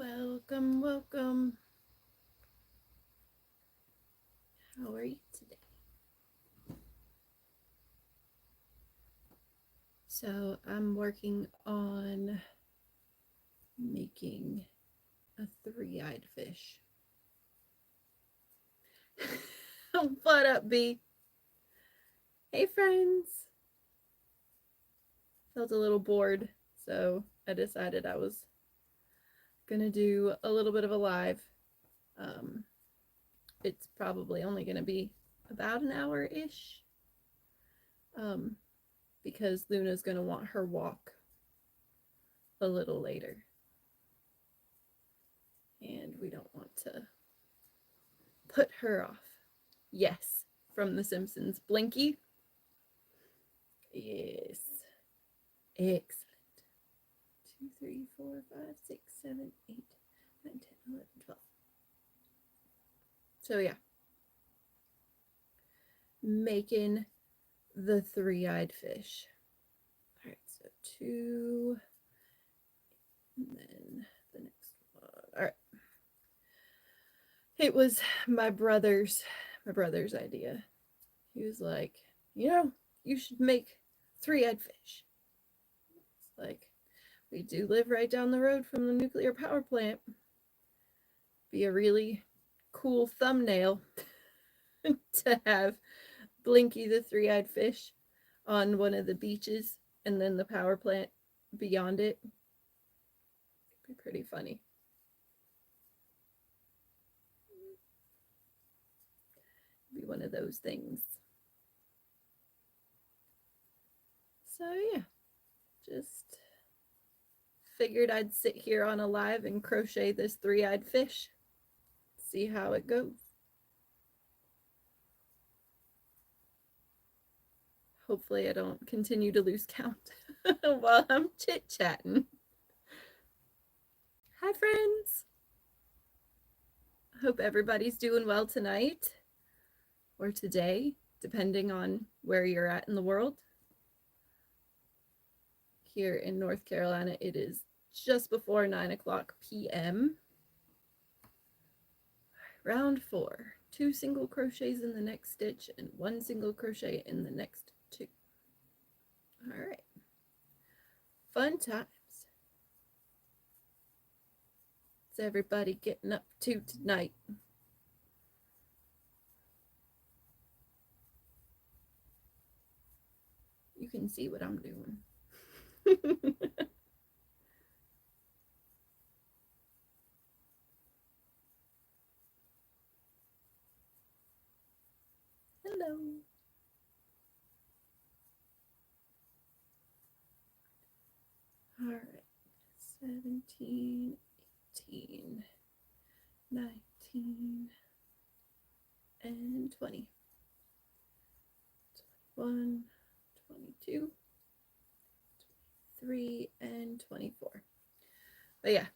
Welcome, welcome. How are you today? So I'm working on making a three-eyed fish. What up, B? Hey, friends. Felt a little bored, so I decided I was gonna do a little bit of a live. It's probably only gonna be about an hour-ish. Because Luna's gonna want her walk a little later. And we don't want to put her off. Yes, from The Simpsons. Blinky? Yes. Excellent. 2, 3, 4, 5, 6, 7, 8, 9, 10, 11, 12. So yeah. Making the three-eyed fish. Alright, so 2. And then the next one. Alright. It was my brother's idea. He was like, you should make three-eyed fish. It's like, we do live right down the road from the nuclear power plant. Be a really cool thumbnail to have Blinky the three-eyed fish on one of the beaches and then the power plant beyond it. It'd be pretty funny. It'd be one of those things. So yeah, just figured I'd sit here on a live and crochet this three-eyed fish. See how it goes. Hopefully I don't continue to lose count while I'm chit-chatting. Hi, friends. I hope everybody's doing well tonight or today, depending on where you're at in the world. Here in North Carolina, it is just before 9:00 p.m. Round 4. 2 single crochets in the next stitch and 1 single crochet in the next 2. All right. Fun times. What's everybody getting up to tonight? You can see what I'm doing. Hello. All right. 17, 18, 19, and 20. 21, 22, 23, and 24. But yeah,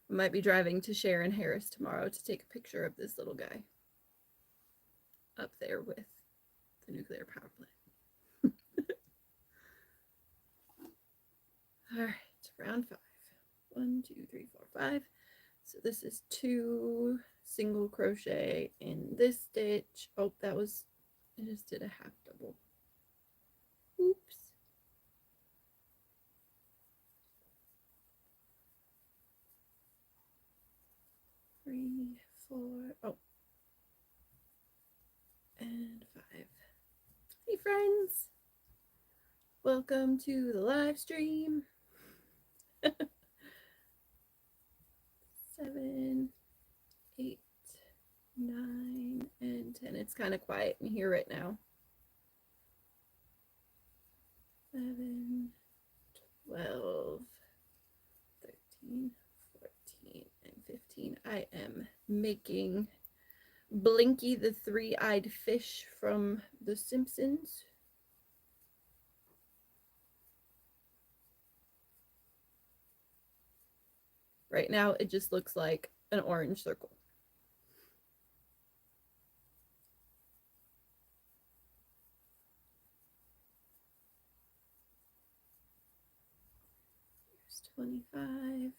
I might be driving to Sharon Harris tomorrow to take a picture of this little guy up there with the nuclear power plant. All right, round 5. 1, 2, 3, 4, 5. So this is 2 single crochet in this stitch. Oh, I just did a half double. Oops. 3, 4, oh, and 5. Hey, friends. Welcome to the live stream. 7, 8, 9, and 10. It's kind of quiet in here right now. 11, 12, 13, 14, and 15. I am making Blinky the three-eyed fish from The Simpsons. Right now, it just looks like an orange circle. Here's 25.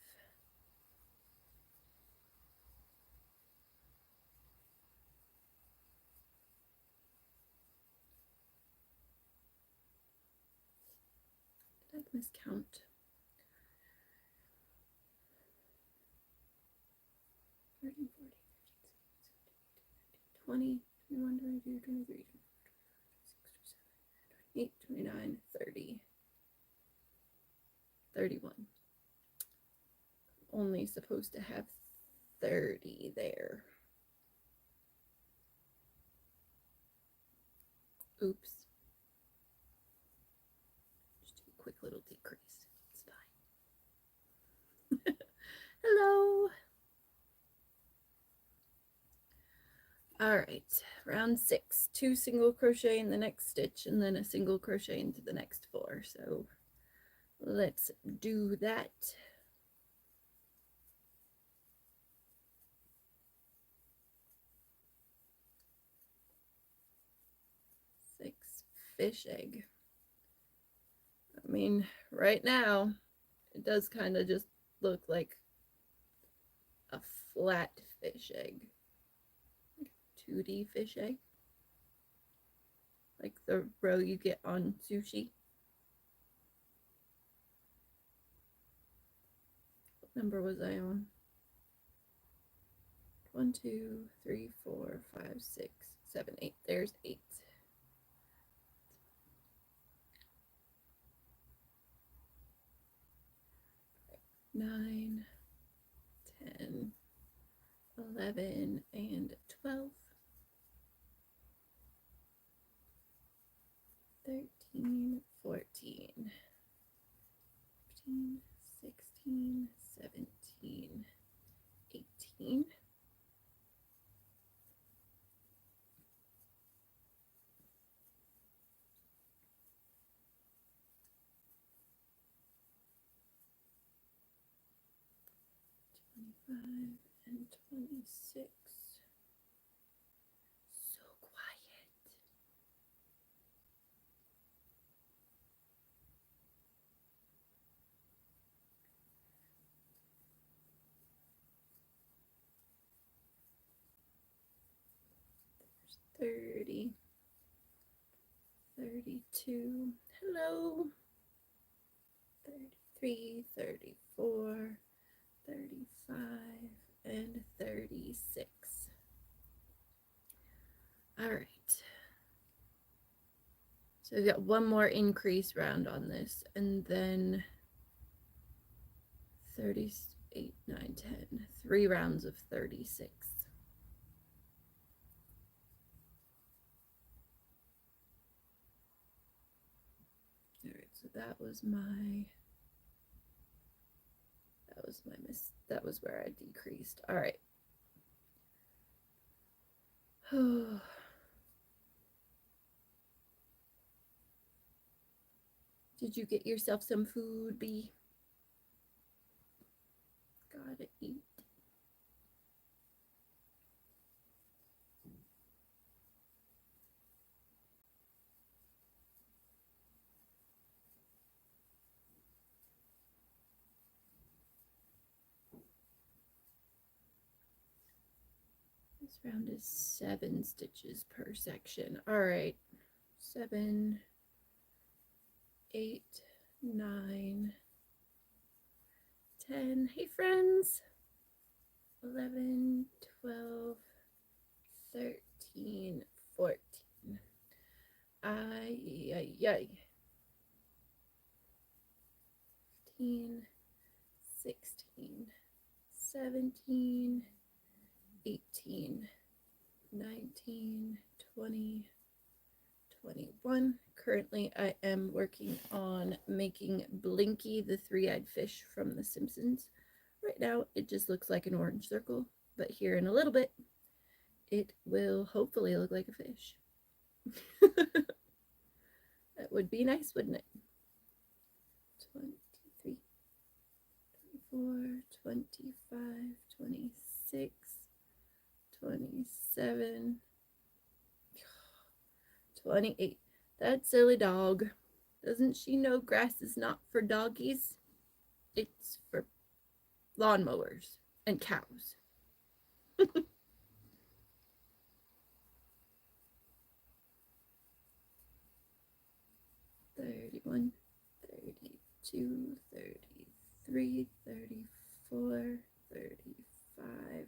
miscount. 13, 14, 15, 16, 17, 18, 19, 20, 21, 22, 23, 24, 26, 27, 28, 29, 30, 31. Only supposed to have 30 there. Oops. Just do a quick little decrease. It's fine. Hello. All right, round 6, 2 single crochet in the next stitch and then a single crochet into the next 4. So let's do that. 6 fish egg. I mean, right now it does kind of just look like a flat fish egg, like 2D fish egg, like the row you get on sushi. What number was I on? 1, 2, 3, 4, 5, 6, 7, 8. There's 8. 9, 10, 11, and 12. 13, 14, 15, 16, 17, 18. 25 and 26. So quiet. 30, 32. Hello. 33, 34, 35, and 36. All right. So we've got one more increase round on this, and then 38, 9, 10. 3 rounds of 36. All right, so that was that was where I decreased. All right. Did you get yourself some food, Bee? Gotta eat. This round is 7 stitches per section. All right, 7, 8, 9, 10. Hey, friends. 11, 12, 13, 14. Ay, ay, ay. 15, 16, 17, 18, 19, 20, 21. Currently, I am working on making Blinky, the 3-eyed fish from The Simpsons. Right now, it just looks like an orange circle, but here in a little bit, it will hopefully look like a fish. That would be nice, wouldn't it? 23, 24, 25, 26, 27, 28. That silly dog. Doesn't she know grass is not for doggies? It's for lawnmowers and cows. 31, 32, 32, 33, 34, 35.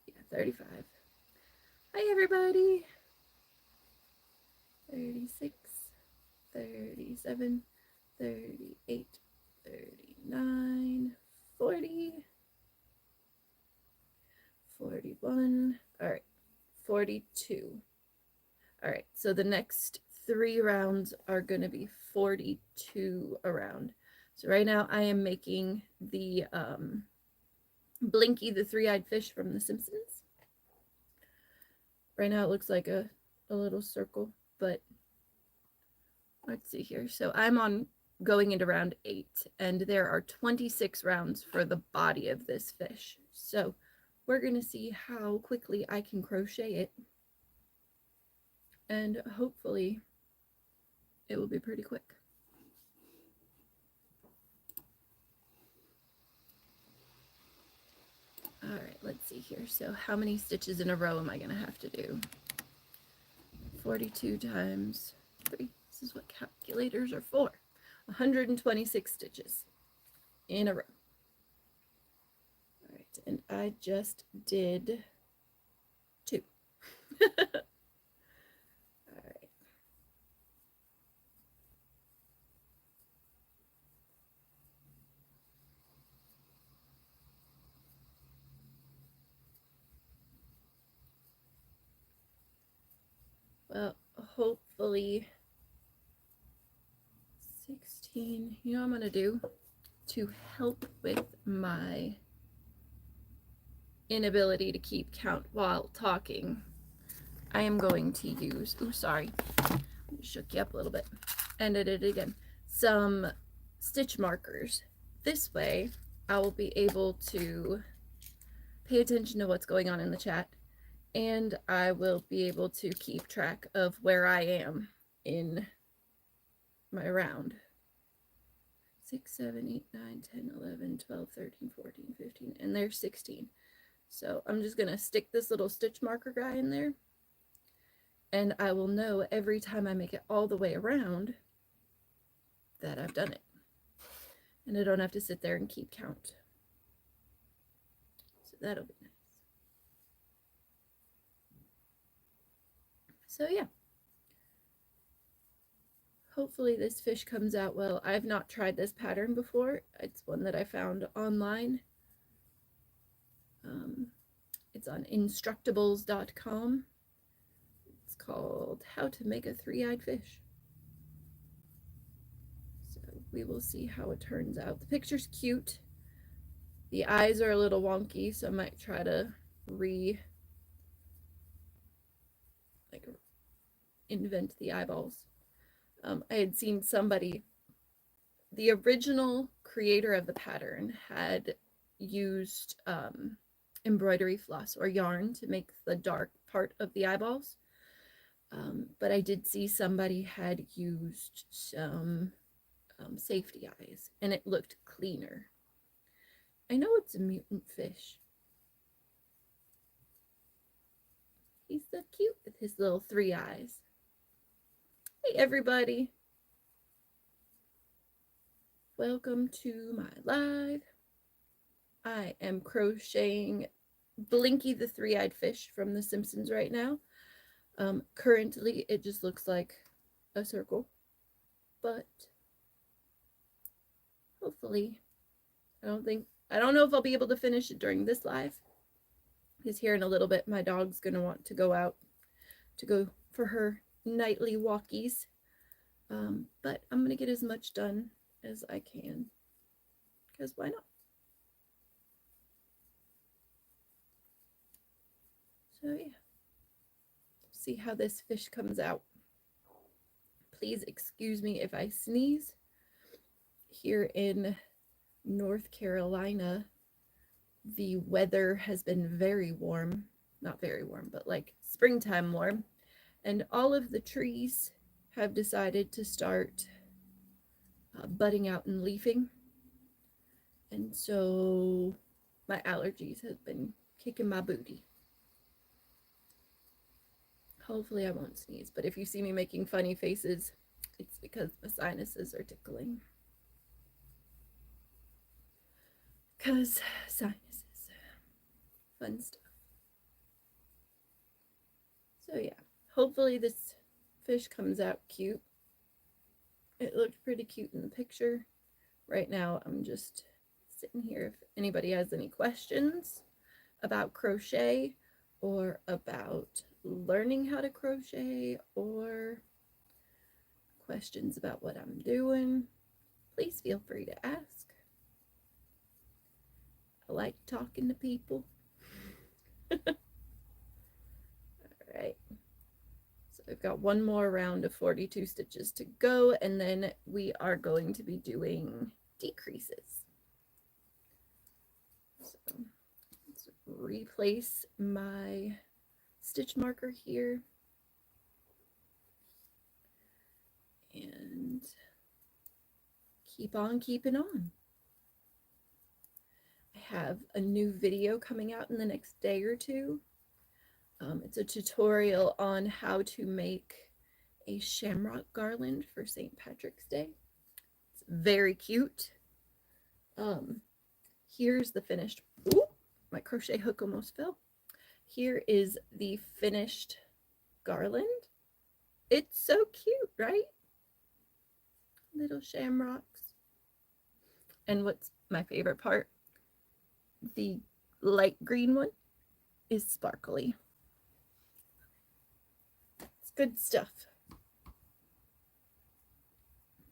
Yeah, 35. Hi, everybody. 36, 37, 38, 39, 40, 41. All right, 42. All right, so the next 3 rounds are going to be 42 around. So right now I am making the Blinky, the three-eyed fish from The Simpsons. Right now it looks like a little circle, but let's see here. So I'm on going into round 8, and there are 26 rounds for the body of this fish. So we're going to see how quickly I can crochet it, and hopefully it will be pretty quick. All right, let's see here. So how many stitches in a row am I going to have to do? 42 times 3. This is what calculators are for. 126 stitches in a row. All right, and I just did 2. All right. Well, hopefully 16. You know what I'm going to do to help with my inability to keep count while talking? I am going to use, ooh, sorry, shook you up a little bit, and I did it again, some stitch markers. This way I will be able to pay attention to what's going on in the chat, and I will be able to keep track of where I am in my round. 6, 7, 8, 9, 10, 11, 12, 13, 14, 15, and there's 16. So I'm just going to stick this little stitch marker guy in there, and I will know every time I make it all the way around that I've done it. And I don't have to sit there and keep count. So that'll be nice. So yeah. Hopefully this fish comes out well. I've not tried this pattern before. It's one that I found online. It's on instructables.com. It's called How to Make a Three-Eyed Fish. So we will see how it turns out. The picture's cute. The eyes are a little wonky, so I might try to invent the eyeballs. I had seen somebody, the original creator of the pattern had used embroidery floss or yarn to make the dark part of the eyeballs. But I did see somebody had used some safety eyes, and it looked cleaner. I know it's a mutant fish. He's so cute with his little 3 eyes. Hey everybody. Welcome to my live. I am crocheting Blinky the three-eyed fish from The Simpsons right now. Currently it just looks like a circle, but hopefully I don't know if I'll be able to finish it during this live, because here in a little bit my dog's gonna want to go out to go for her nightly walkies, but I'm gonna get as much done as I can, because why not? So yeah, see how this fish comes out. Please excuse me if I sneeze. Here in North Carolina, the weather has been very warm. Not very warm, but like springtime warm. And all of the trees have decided to start budding out and leafing. And so my allergies have been kicking my booty. Hopefully I won't sneeze, but if you see me making funny faces, it's because my sinuses are tickling. because sinuses, fun stuff. So yeah, hopefully this fish comes out cute. It looked pretty cute in the picture. Right now I'm just sitting here. If anybody has any questions about crochet or about learning how to crochet or questions about what I'm doing, please feel free to ask. I like talking to people. All right. So I've got one more round of 42 stitches to go, and then we are going to be doing decreases. So let's replace my stitch marker here. And keep on keeping on. I have a new video coming out in the next day or two. It's a tutorial on how to make a shamrock garland for St. Patrick's Day. It's very cute. Here's the finished, ooh, my crochet hook almost fell. Here is the finished garland. It's so cute, right? Little shamrocks. And what's my favorite part? The light green one is sparkly. It's good stuff.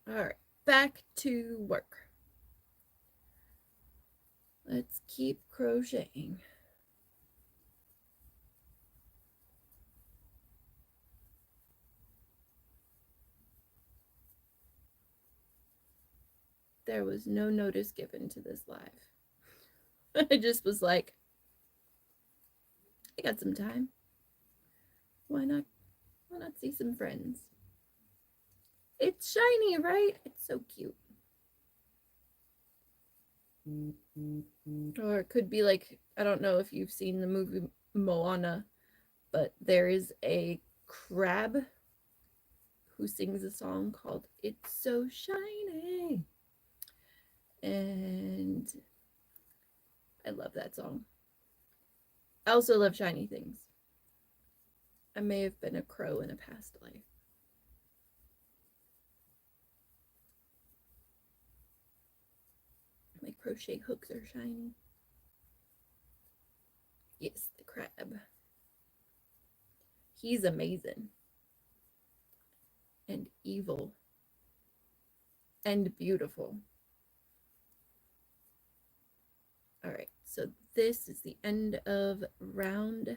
All right, back to work. Let's keep crocheting. There was no notice given to this live. I just was like, I got some time. Why not see some friends? It's shiny, right? It's so cute. Or it could be like, I don't know if you've seen the movie Moana, but there is a crab who sings a song called It's So Shiny. And I love that song. I also love shiny things. I may have been a crow in a past life. My crochet hooks are shiny. Yes, the crab. He's amazing. And evil. And beautiful. All right, so this is the end of round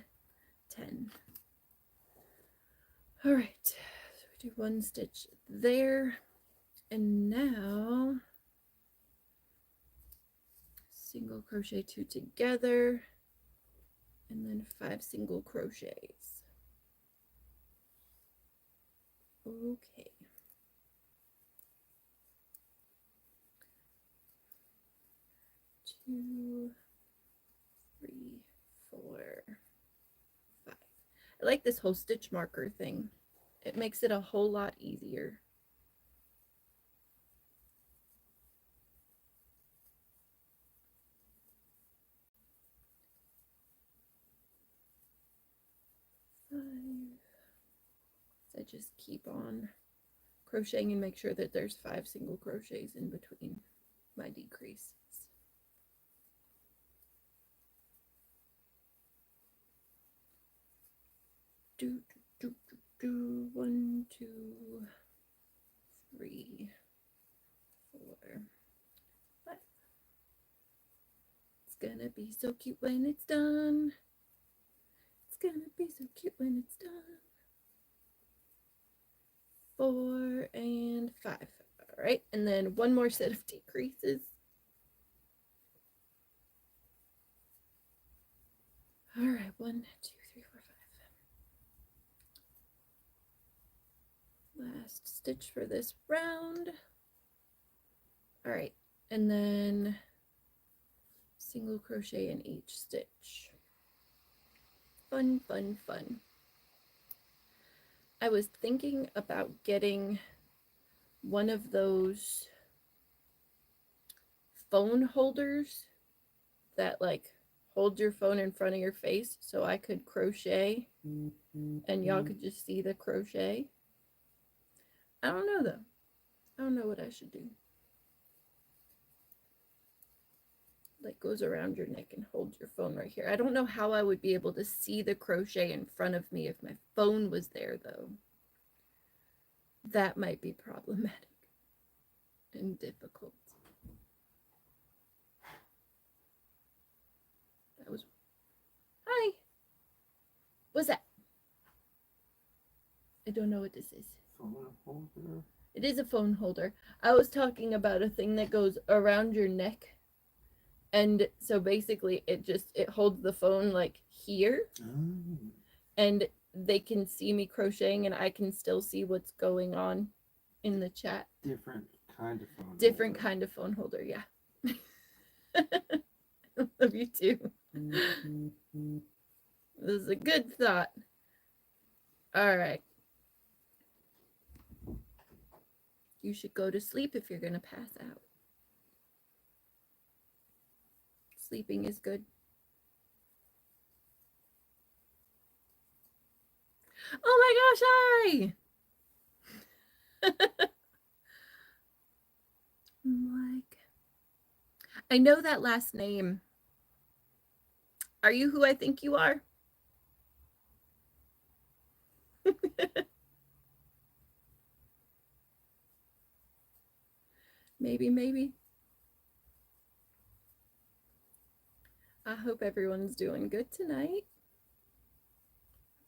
10. All right, so we do one stitch there, and now single crochet 2 together, and then 5 single crochets. Okay. Two, 3, 4, 5. I like this whole stitch marker thing. It makes it a whole lot easier. So I just keep on crocheting and make sure that there's 5 single crochets in between my decreases. Do, do, do, do, 1, 2, 3, 4, 5. It's gonna be so cute when it's done. It's gonna be so cute when it's done. 4 and 5. All right, and then one more set of decreases. All right, 1, 2, 3, 4, 5. Last stitch for this round. All right, and then single crochet in each stitch. Fun, fun, fun. I was thinking about getting one of those phone holders that like hold your phone in front of your face so I could crochet and y'all could just see the crochet. I don't know though. I don't know what I should do. Like goes around your neck and holds your phone right here. I don't know how I would be able to see the crochet in front of me if my phone was there though. That might be problematic and difficult. That was... Hi! What's that? I don't know what this is. Phone holder? It is a phone holder. I was talking about a thing that goes around your neck. And so basically it holds the phone like here. Oh. And they can see me crocheting and I can still see what's going on in the chat. Different kind of phone Different holder. kind of phone holder, yeah. I love you too. This is a good thought. All right. You should go to sleep if you're going to pass out. Sleeping is good. Oh my gosh, hi! Like, I know that last name. Are you who I think you are? Maybe. I hope everyone's doing good tonight.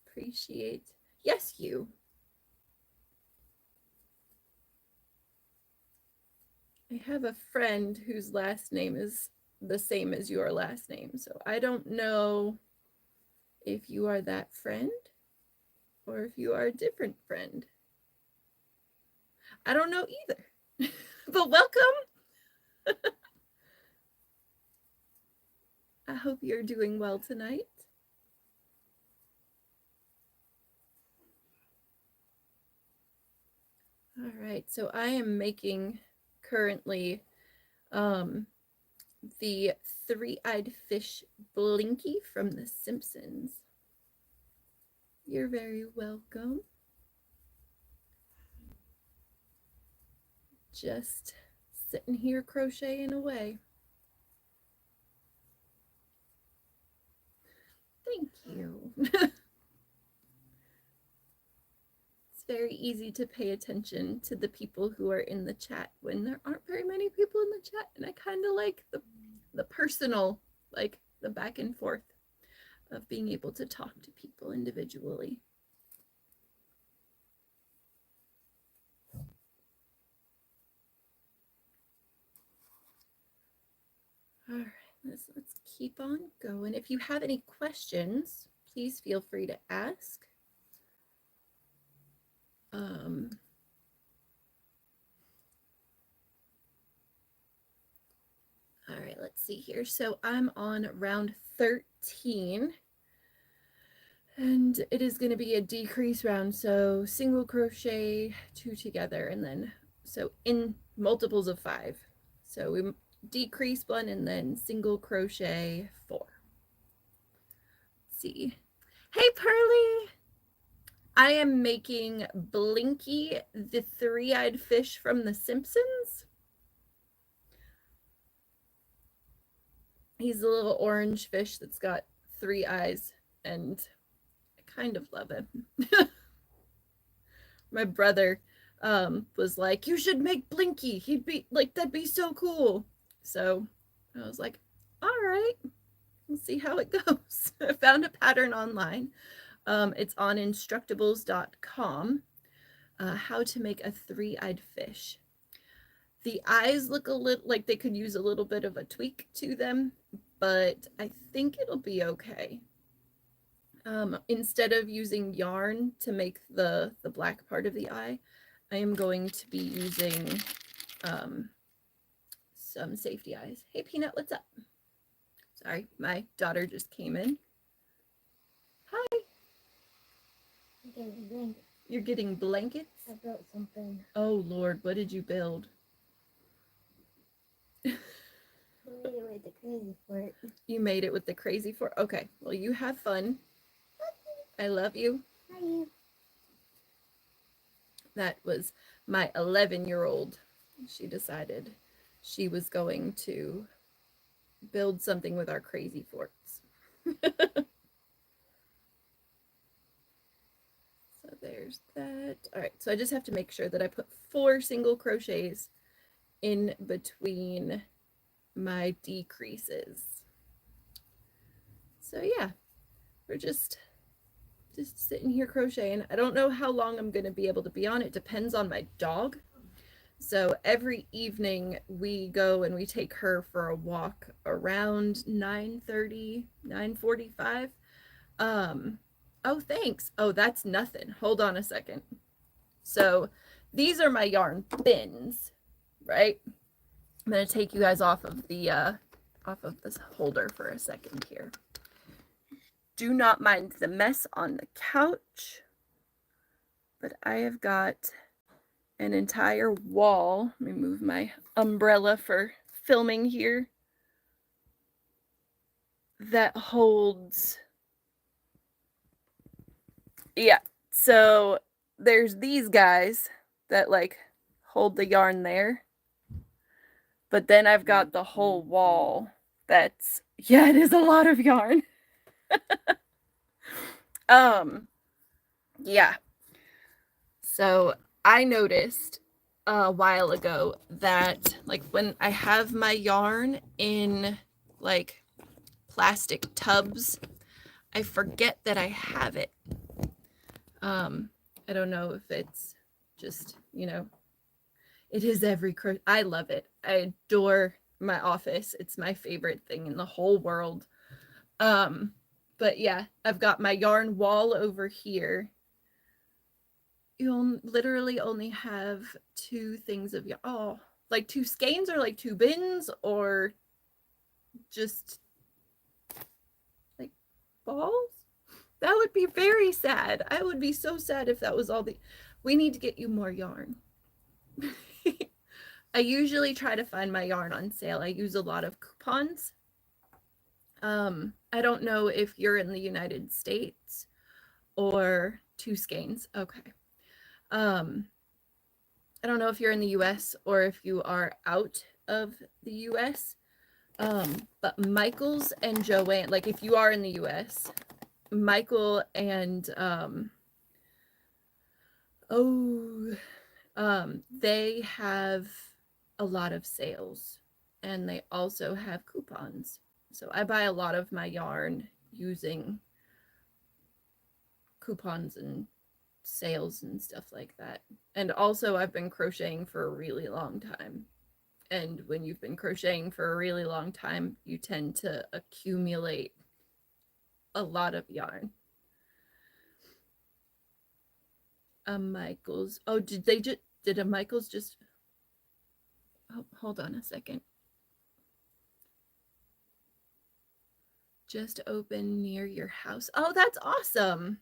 Appreciate. Yes, you. I have a friend whose last name is the same as your last name, so I don't know if you are that friend or if you are a different friend. I don't know either, but welcome. I hope you're doing well tonight. All right, so I am making currently the three-eyed fish Blinky from The Simpsons. You're very welcome. Just sitting here crocheting away. Thank you. It's very easy to pay attention to the people who are in the chat when there aren't very many people in the chat, and I kind of like the personal, like the back and forth of being able to talk to people individually. All right, let's keep on going. If you have any questions, please feel free to ask. All right, let's see here. So I'm on round 13 and it is going to be a decrease round. So single crochet, 2 together, and then so in multiples of 5. So we decrease 1 and then single crochet 4. Let's see. Hey, Pearly. I am making Blinky, the three-eyed fish from The Simpsons. He's a little orange fish that's got 3 eyes, and I kind of love him. My brother was like, you should make Blinky. He'd be like, that'd be so cool. So I was like, all right, we'll see how it goes. I found a pattern online. It's on instructables.com. How to make a three-eyed fish. The eyes look a little like they could use a little bit of a tweak to them, but I think it'll be okay. Instead of using yarn to make the black part of the eye, I am going to be using some safety eyes. Hey, Peanut, what's up? Sorry, my daughter just came in. Hi. I'm getting blankets. You're getting blankets? I built something. Oh, Lord, what did you build? Literally with the crazy fort. You made it with the crazy fort. Okay, well, you have fun. I love you. Hi. That was my 11-year-old. She decided she was going to build something with our crazy forts. So there's that. All right, so I just have to make sure that I put 4 single crochets in between my decreases. So yeah, we're just sitting here crocheting. I don't know how long I'm going to be able to be on. It depends on my dog. So every evening we go and we take her for a walk around 9:30, 9:45. Oh, thanks. Oh, that's nothing. Hold on a second. So these are my yarn bins, right? I'm going to take you guys off of this holder for a second here. Do not mind the mess on the couch, but I have got an entire wall. Let me move my umbrella for filming here. That holds, yeah, so there's these guys that like hold the yarn there, but then I've got the whole wall that's, yeah, it is a lot of yarn. Yeah, so I noticed a while ago that like when I have my yarn in like plastic tubs, I forget that I have it. I don't know if it's just, you know, it is every I love it. I adore my office. It's my favorite thing in the whole world. But yeah, I've got my yarn wall over here. You'll literally only have 2 things of yarn. Oh, like 2 skeins or like 2 bins or just like balls? That would be very sad. I would be so sad if that was all the... We need to get you more yarn. I usually try to find my yarn on sale. I use a lot of coupons. I don't know if you're in the United States or 2 skeins. Okay. I don't know if you're in the US or if you are out of the US. But Michael's and Joanne, like if you are in the US, Michael and they have a lot of sales and they also have coupons. So I buy a lot of my yarn using coupons and sales and stuff like that. And also I've been crocheting for a really long time. And when you've been crocheting for a really long time, you tend to accumulate a lot of yarn. Michael's. Oh, did a Michael's just... Oh, hold on a second. Just open near your house. Oh, that's awesome.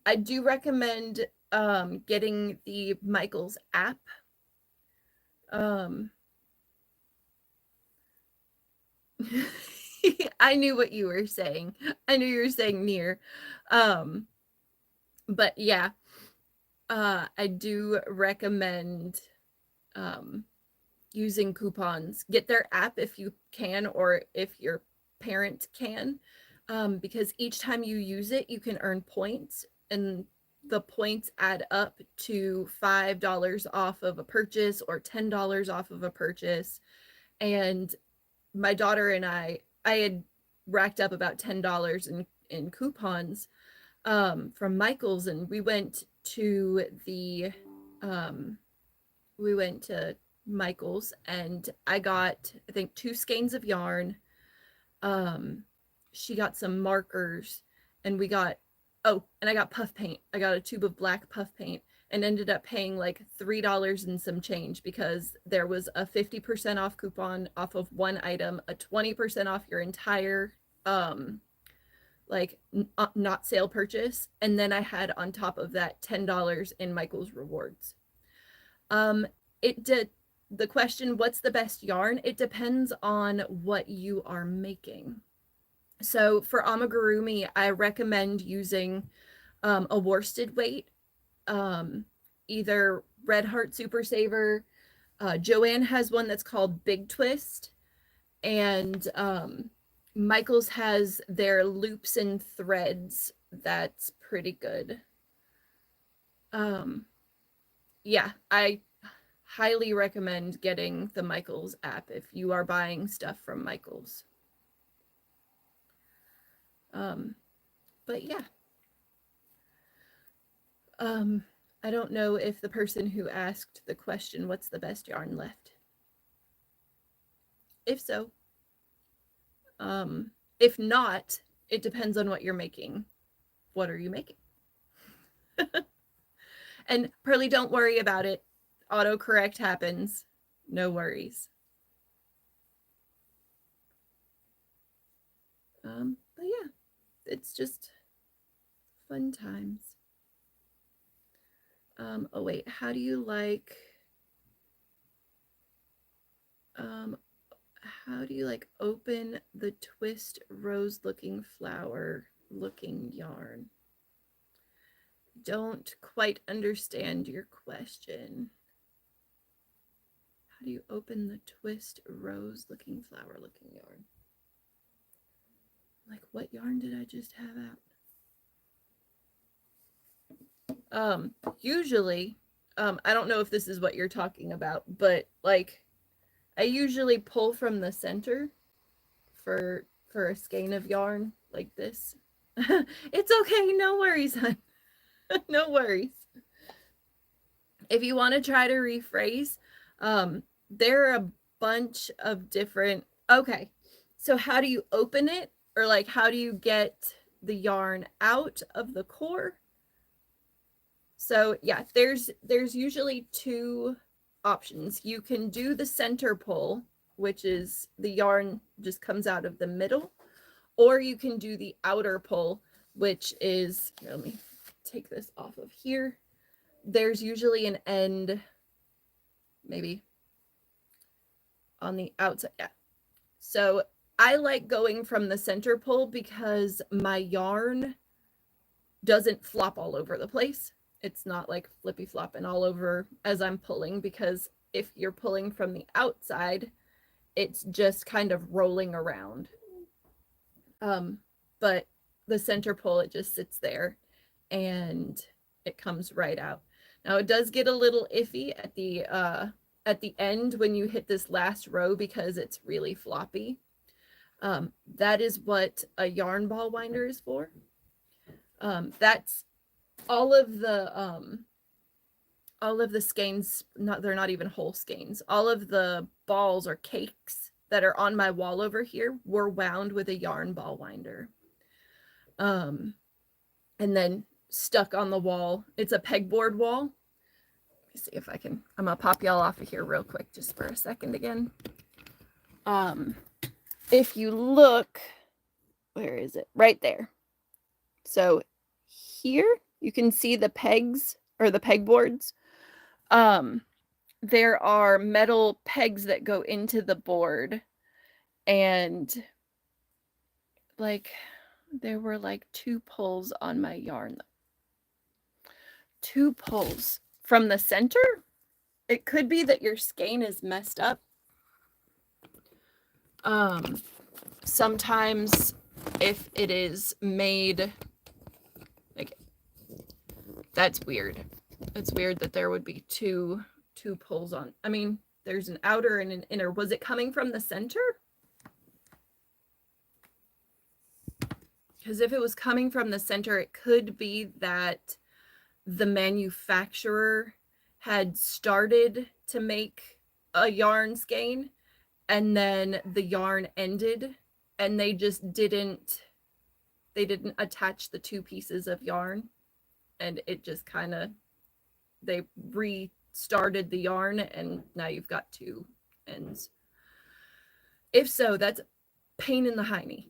I do recommend getting the Michael's app. I knew what you were saying. I knew you were saying near. But yeah, I do recommend using coupons. Get their app if you can, or if your parent can, because each time you use it, you can earn points, and the points add up to $5 off of a purchase or $10 off of a purchase. And my daughter and I had racked up about $10 in coupons from Michael's, and we went to Michael's, and I got, I think, 2 skeins of yarn. She got some markers, and we got, oh, and I got puff paint. I got a tube of black puff paint and ended up paying like $3 and some change because there was a 50% off coupon off of one item, a 20% off your entire not sale purchase, and then I had on top of that $10 in Michael's rewards. It did the question, what's the best yarn? It depends on what you are making. So for amigurumi, I recommend using a worsted weight, either Red Heart Super Saver. Joanne has one that's called Big Twist, and Michael's has their loops and threads. That's pretty good. Yeah, I highly recommend getting the Michael's app if you are buying stuff from Michael's. But yeah. I don't know if the person who asked the question, what's the best yarn left? If so. If not, it depends on what you're making. What are you making? And Pearly, don't worry about it. Autocorrect happens. No worries. But yeah, it's just fun times. Oh wait, how do you like open the twist rose looking flower looking yarn? Don't quite understand your question. How do you open the twist rose looking flower looking yarn? Like, what yarn did I just have out? Usually, I don't know if this is what you're talking about, but like, I usually pull from the center for a skein of yarn like this. It's okay, no worries, hon. No worries. If you want to try to rephrase, there are a bunch of different. Okay, so how do you open it, or like how do you get the yarn out of the core? So yeah, there's usually two options. You can do the center pull, which is the yarn just comes out of the middle, or you can do the outer pull, which is, here, let me take this off of here. There's usually an end, maybe on the outside. Yeah. So I like going from the center pull because my yarn doesn't flop all over the place. It's not like flippy flopping all over as I'm pulling, because if you're pulling from the outside, it's just kind of rolling around. But the center pull, it just sits there and it comes right out. Now it does get a little iffy at the end when you hit this last row because it's really floppy. That is what a yarn ball winder is for. That's all of the skeins, they're not even whole skeins. All of the balls or cakes that are on my wall over here were wound with a yarn ball winder. And then stuck on the wall. It's a pegboard wall. Let me see if I can, I'm gonna pop y'all off of here real quick just for a second again. If you look, where is it? Right there. So here you can see the pegs or the pegboards. There are metal pegs that go into the board, and like there were like 2 pulls on my yarn. 2 pulls from the center. It could be that your skein is messed up. Sometimes if it is made, like, that's weird. It's weird that there would be two pulls on. I mean, there's an outer and an inner. Was it coming from the center? Because if it was coming from the center, it could be that the manufacturer had started to make a yarn skein and then the yarn ended and they just didn't attach the 2 pieces of yarn, and it just kind of, they restarted the yarn and now you've got 2 ends. If so, that's pain in the hiney.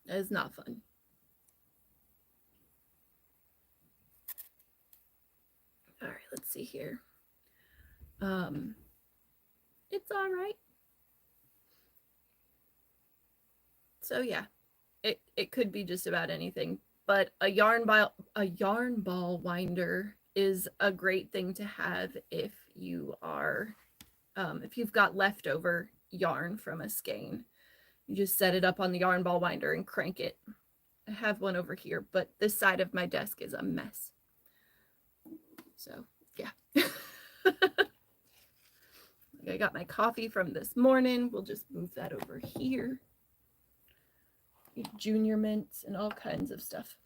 That is not fun. All right, let's see here. It's all right. So yeah, it could be just about anything, but a yarn ball winder is a great thing to have if you are if you've got leftover yarn from a skein. You just set it up on the yarn ball winder and crank it. I have one over here, but this side of my desk is a mess. So yeah. I got my coffee from this morning. We'll just move that over here. Junior mints and all kinds of stuff.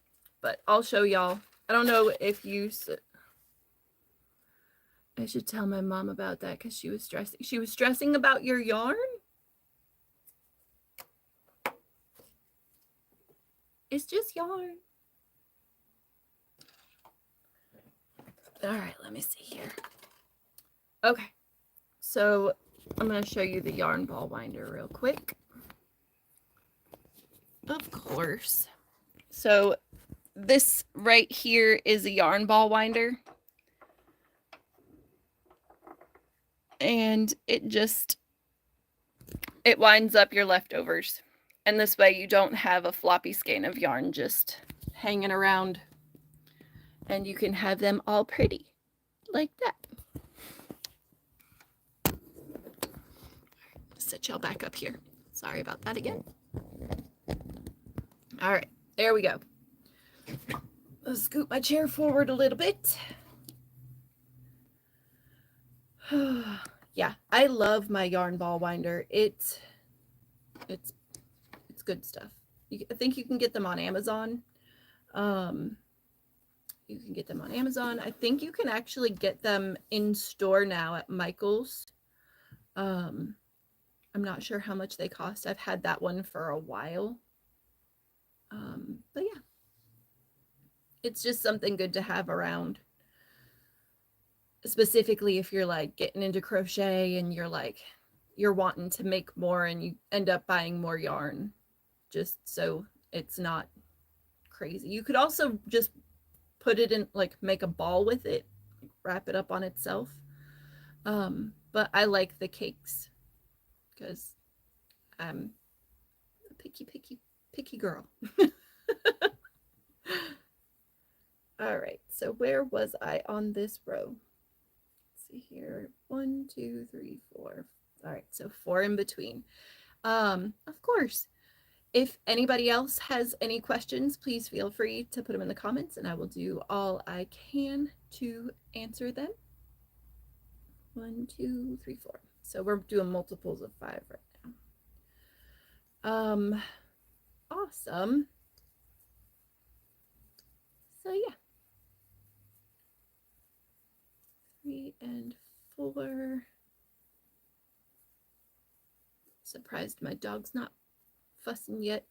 But I'll show y'all. I don't know if you... I should tell my mom about that because she was stressing. She was stressing about your yarn? It's just yarn. All right, let me see here. Okay, so I'm going to show you the yarn ball winder real quick. Of course. So this right here is a yarn ball winder. And it winds up your leftovers. And this way you don't have a floppy skein of yarn just hanging around. And you can have them all pretty like that. Set y'all back up here. Sorry about that again. All right, there we go. Let's scoot my chair forward a little bit. Yeah, I love my yarn ball winder. It's good stuff. I think you can get them on Amazon. You can get them on Amazon. I think you can actually get them in store now at Michael's. I'm not sure how much they cost. I've had that one for a while. But yeah, it's just something good to have around. Specifically if you're like getting into crochet and you're wanting to make more and you end up buying more yarn, just so it's not crazy. You could also just put it in, like, make a ball with it, wrap it up on itself. But I like the cakes because I'm a picky girl. All right, so where was I on this row? Let's see here. 1, 2, 3, 4. All right, so 4 in between. Of course, if anybody else has any questions, please feel free to put them in the comments and I will do all I can to answer them. 1, 2, 3, 4. So we're doing multiples of 5 right now. Awesome. So yeah. 3 and 4. Surprised my dog's not fussing yet.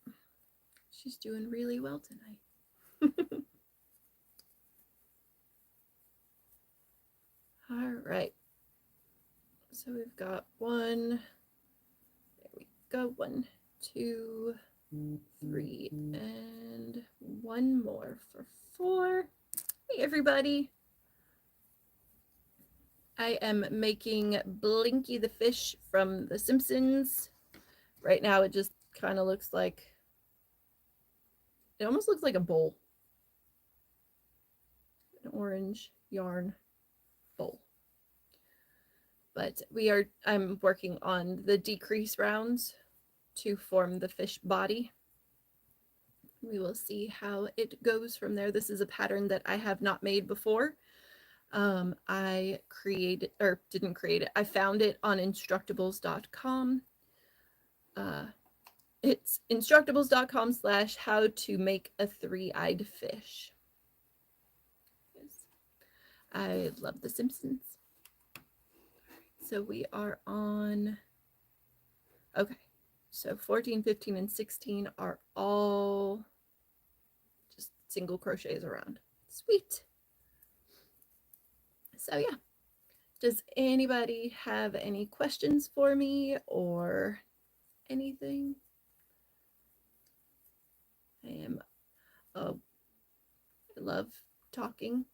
She's doing really well tonight. All right. So we've got 1. There we go. 1, 2, 3, and 1 more for 4. Hey, everybody. I am making Blinky the fish from The Simpsons. Right now it just kind of looks like, it almost looks like a bowl. An orange yarn bowl. But I'm working on the decrease rounds to form the fish body. We will see how it goes from there. This is a pattern that I have not made before. I didn't create it. I found it on Instructables.com. It's Instructables.com/how to make a 3-eyed fish. I love The Simpsons. So we are on, okay, so 14, 15, and 16 are all just single crochets around. Sweet. So yeah, does anybody have any questions for me or anything? I love talking.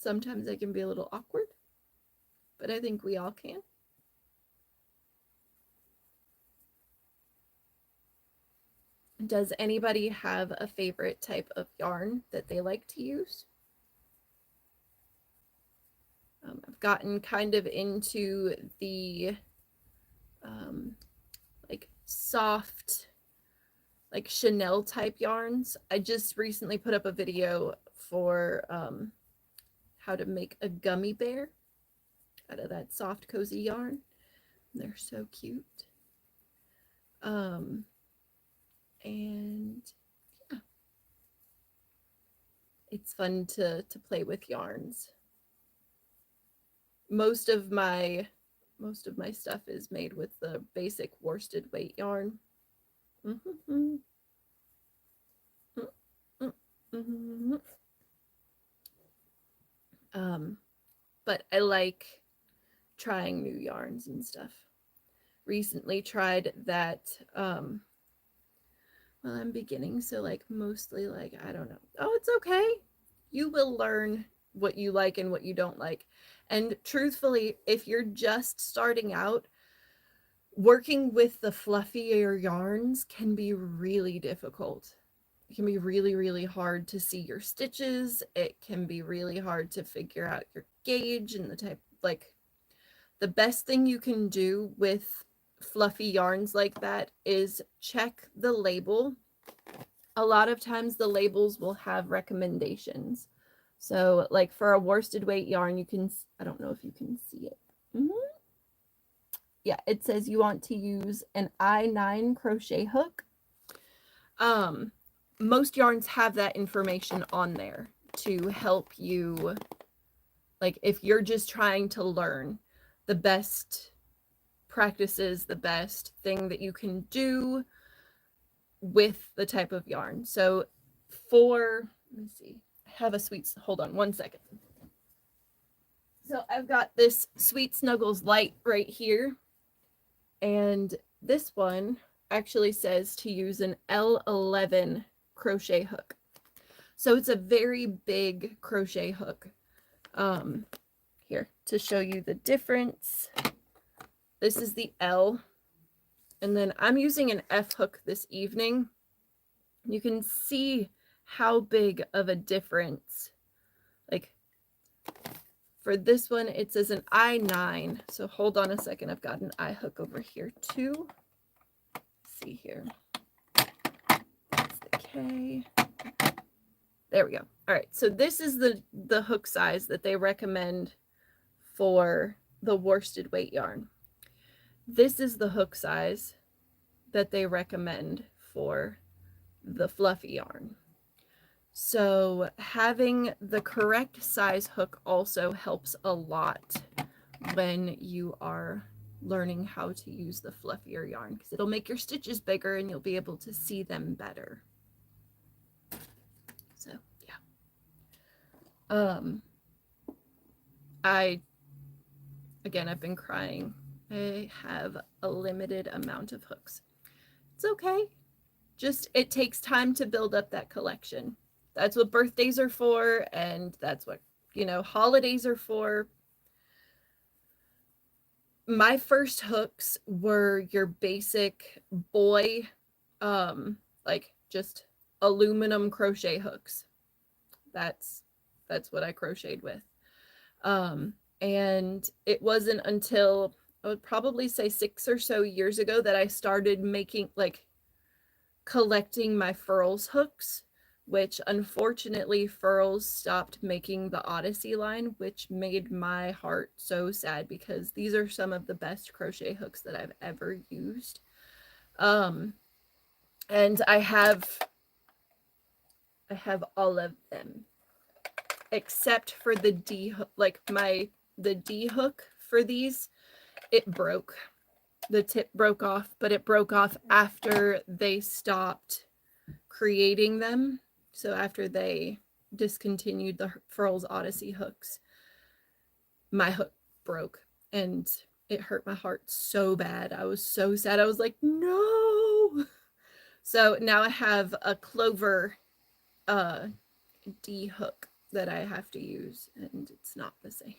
Sometimes I can be a little awkward, but I think we all can. Does anybody have a favorite type of yarn that they like to use? I've gotten kind of into the like soft, like Chanel type yarns. I just recently put up a video for how to make a gummy bear out of that soft cozy yarn. They're so cute. And yeah, it's fun to play with yarns. Most of my stuff is made with the basic worsted weight yarn. But I like trying new yarns and stuff. Recently tried that well, I'm beginning, so like mostly like, I don't know. Oh, it's okay. You will learn what you like and what you don't like. And truthfully, if you're just starting out, working with the fluffier yarns can be really difficult. It can be really, really hard to see your stitches. It can be really hard to figure out your gauge and the type, like the best thing you can do with fluffy yarns like that is check the label. A lot of times the labels will have recommendations. So like for a worsted weight yarn, you can, I don't know if you can see it. Yeah, it says you want to use an I9 crochet hook. Most yarns have that information on there to help you, like if you're just trying to learn the best practices, the best thing that you can do with the type of yarn. So for, let me see, I have a sweet, hold on one second. So I've got this Sweet Snuggles Light right here. And this one actually says to use an L11 crochet hook. So it's a very big crochet hook. Here, to show you the difference. This is the L. And then I'm using an F hook this evening. You can see how big of a difference. Like for this one, it says an I9. So hold on a second. I've got an I hook over here too. Let's see here. That's the K. There we go. All right. So this is the hook size that they recommend for the worsted weight yarn. This is the hook size that they recommend for the fluffy yarn. So having the correct size hook also helps a lot when you are learning how to use the fluffier yarn, because it'll make your stitches bigger and you'll be able to see them better. So yeah. I've been crying. I have a limited amount of hooks. It's okay. Just, it takes time to build up that collection. That's what birthdays are for, and that's what, you know, holidays are for. My first hooks were your basic boy, like just aluminum crochet hooks. That's what I crocheted with. And it wasn't until, I would probably say 6 or so years ago, that I started making, like, collecting my Furls hooks, which unfortunately Furls stopped making the Odyssey line, which made my heart so sad, because these are some of the best crochet hooks that I've ever used. And I have all of them except for the D hook. Like the D hook for these, it broke. The tip broke off, but it broke off after they stopped creating them. So after they discontinued the Furls Odyssey hooks, my hook broke and it hurt my heart so bad. I was so sad. I was like, no. So now I have a Clover D hook, that I have to use, and it's not the same.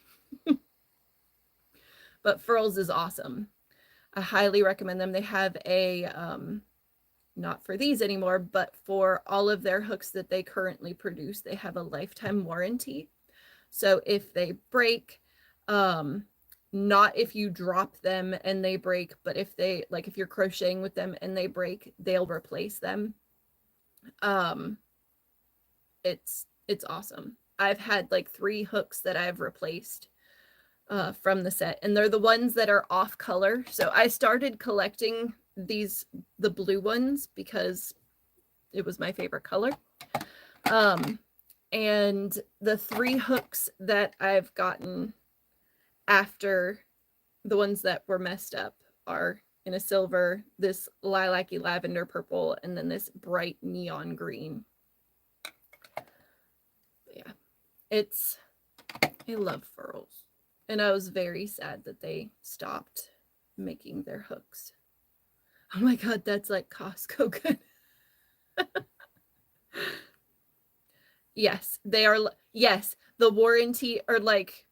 But Furls is awesome. I highly recommend them. They have a, not for these anymore, but for all of their hooks that they currently produce, they have a lifetime warranty. So if they break, not if you drop them and they break, but if they, like if you're crocheting with them and they break, they'll replace them. It's awesome. I've had like 3 hooks that I've replaced from the set, and they're the ones that are off color. So I started collecting these, the blue ones, because it was my favorite color. And the 3 hooks that I've gotten after the ones that were messed up are in a silver, this lilac-y lavender purple, and then this bright neon green. But yeah, I love Furls. And I was very sad that they stopped making their hooks. Oh my god, that's like Costco good. Yes, they are. Yes, the warranty, or like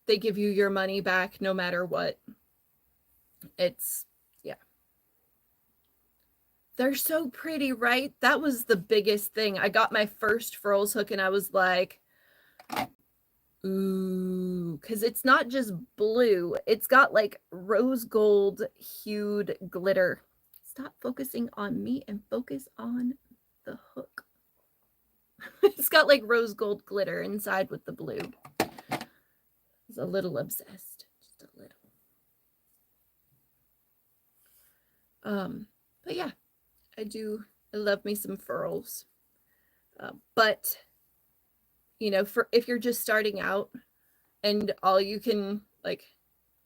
they give you your money back no matter what. It's, yeah. They're so pretty, right? That was the biggest thing. I got my first Furls hook and I was like, ooh, because it's not just blue. It's got like rose gold hued glitter. Stop focusing on me and focus on the hook. It's got like rose gold glitter inside with the blue. I was a little obsessed, just a little. But yeah, I love me some Furls. But you know, for if you're just starting out and all you can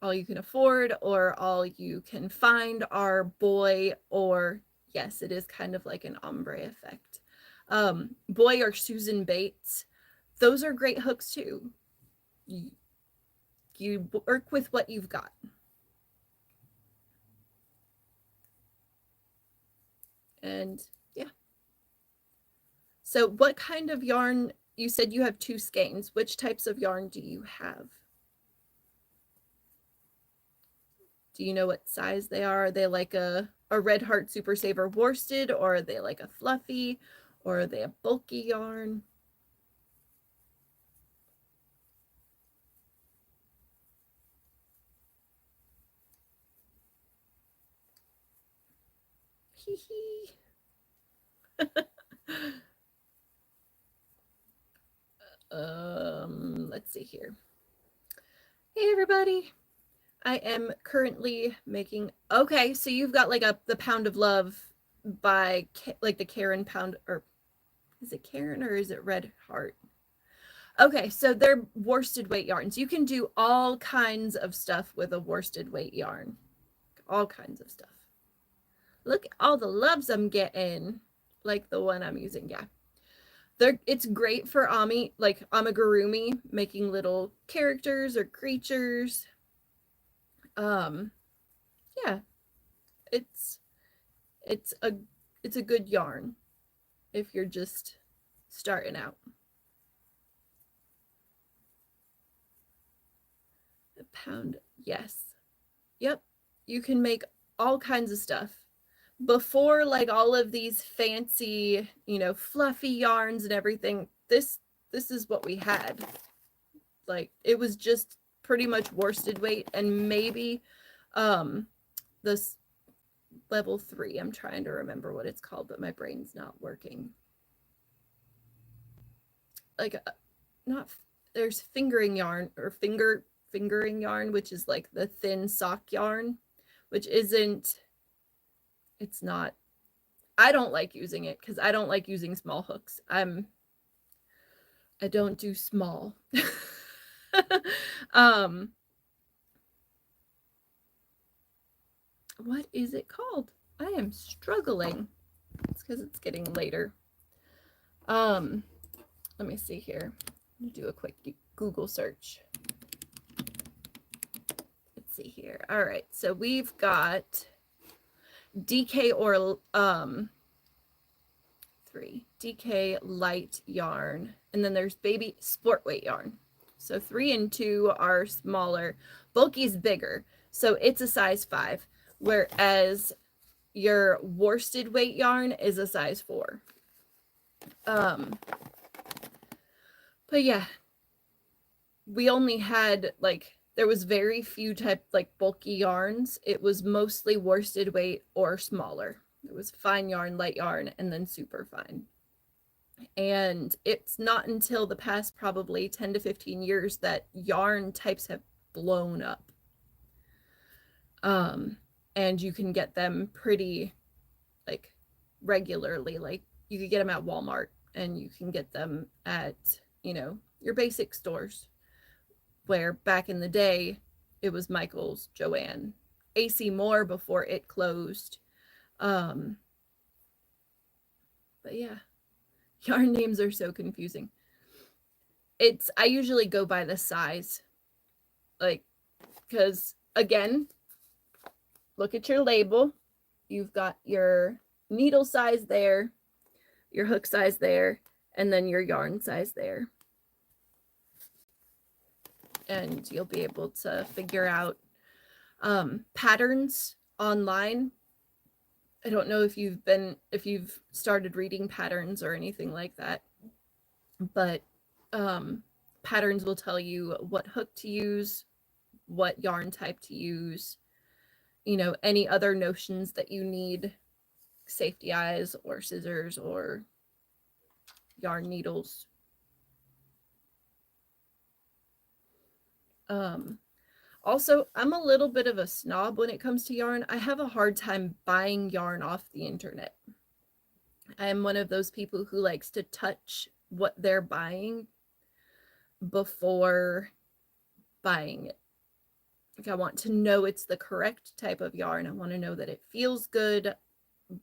afford or all you can find are boy, or yes, it is kind of like an ombre effect. Boy or Susan Bates, those are great hooks too. You work with what you've got. And yeah. So what kind of yarn? You said you have 2 skeins. Which types of yarn do you have? Do you know what size they are? Are they like a Red Heart Super Saver worsted, or are they like a fluffy, or are they a bulky yarn? Hee hee. Let's see here. Hey everybody. I am currently making, okay, so you've got like the Pound of Love by like the Karen Pound, or is it Karen or is it Red Heart? Okay, so they're worsted weight yarns. You can do all kinds of stuff with a worsted weight yarn. All kinds of stuff. Look at all the loves I'm getting. Like the one I'm using, yeah. It's great for like amigurumi, making little characters or creatures. Yeah, it's a good yarn if you're just starting out. A pound, yes. Yep, you can make all kinds of stuff. Before like all of these fancy, you know, fluffy yarns and everything, this is what we had. Like it was just pretty much worsted weight, and maybe this level 3, I'm trying to remember what it's called, but my brain's not working. Like not, there's fingering yarn, or fingering yarn, which is like the thin sock yarn, which isn't, it's not, I don't like using it because I don't like using small hooks. I don't do small. What is it called? I am struggling. It's because it's getting later. Let me see here. I'm gonna do a quick Google search. Let's see here. All right, so we've got DK or 3 DK light yarn. and then there's baby sport weight yarn. So 3 and 2 are smaller. Bulky's bigger, so it's a size 5, whereas your worsted weight yarn is a size 4. But yeah, we only had like, there was very few type like bulky yarns. It was mostly worsted weight or smaller. It was fine yarn, light yarn, and then super fine. And it's not until the past probably 10 to 15 years that yarn types have blown up. And you can get them pretty like regularly. Like you could get them at Walmart, and you can get them at, you know, your basic stores, where back in the day it was Michael's, Joann, AC Moore before it closed. But yeah, yarn names are so confusing. I usually go by the size, like, because again, look at your label. You've got your needle size there, your hook size there, and then your yarn size there. And you'll be able to figure out patterns online. I don't know if you've started reading patterns or anything like that, but patterns will tell you what hook to use, what yarn type to use, you know, any other notions that you need, safety eyes or scissors or yarn needles. Also, I'm a little bit of a snob when it comes to yarn. I have a hard time buying yarn off the internet. I'm one of those people who likes to touch what they're buying before buying it. Like, I want to know it's the correct type of yarn. I want to know that it feels good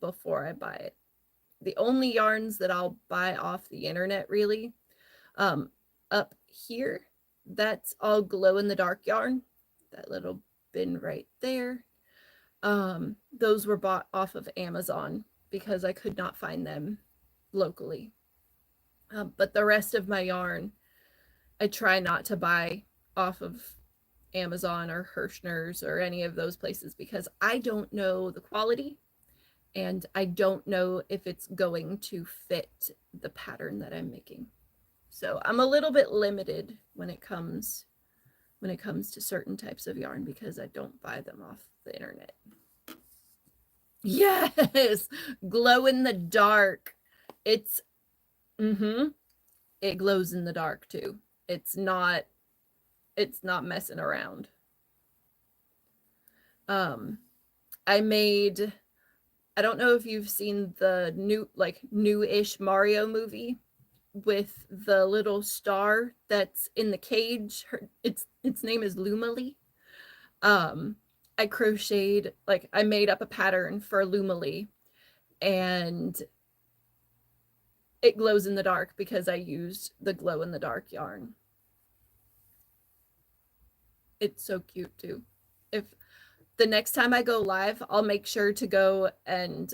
before I buy it. The only yarns that I'll buy off the internet, really, up here, that's all glow in the dark yarn. That little bin right there. Those were bought off of Amazon because I could not find them locally. But the rest of my yarn, I try not to buy off of Amazon or Hirschner's or any of those places, because I don't know the quality, and I don't know if it's going to fit the pattern that I'm making. So I'm a little bit limited when it comes to certain types of yarn, because I don't buy them off the internet. Yes, glow in the dark. It glows in the dark too. It's not messing around. I don't know if you've seen the new-ish Mario movie with the little star that's in the cage. Its name is Lumily. I crocheted, like, I made up a pattern for Lumily, and it glows in the dark because I used the glow in the dark yarn. It's so cute too. If the next time I go live, I'll make sure to go and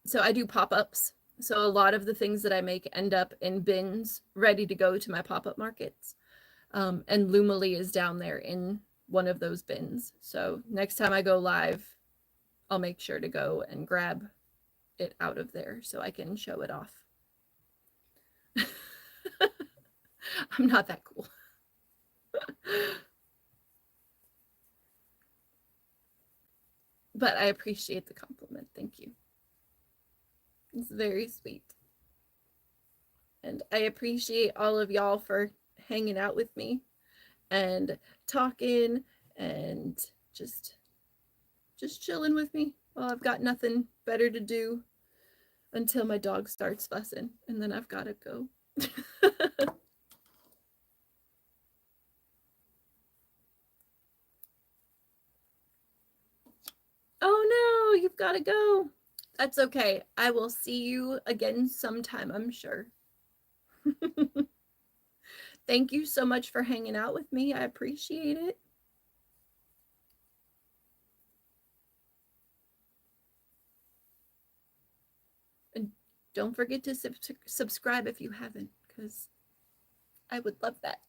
so I do pop-ups. So a lot of the things that I make end up in bins ready to go to my pop-up markets. And Lumily is down there in one of those bins. So next time I go live, I'll make sure to go and grab it out of there so I can show it off. I'm not that cool. But I appreciate the compliment. Thank you. It's very sweet. And I appreciate all of y'all for hanging out with me and talking and just chilling with me while I've got nothing better to do until my dog starts fussing, and then I've got to go. Oh no, you've got to go. That's okay. I will see you again sometime, I'm sure. Thank you so much for hanging out with me. I appreciate it. And don't forget to subscribe if you haven't, because I would love that.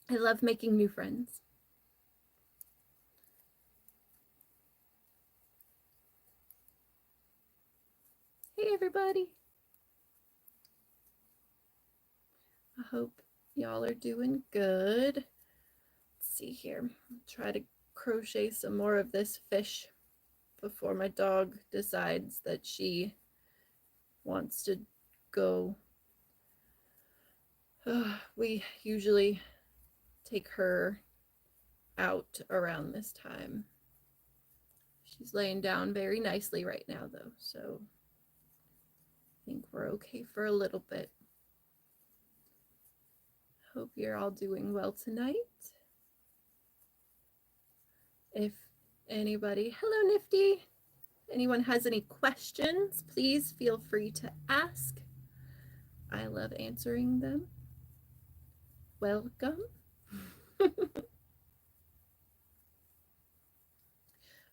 I love making new friends. Hey, everybody. I hope y'all are doing good. Let's see here. I'll try to crochet some more of this fish before my dog decides that she wants to go. We usually take her out around this time. She's laying down very nicely right now, though, so I think we're okay for a little bit. Hope you're all doing well tonight. If anybody, hello Nifty, anyone has any questions, please feel free to ask. I love answering them. Welcome.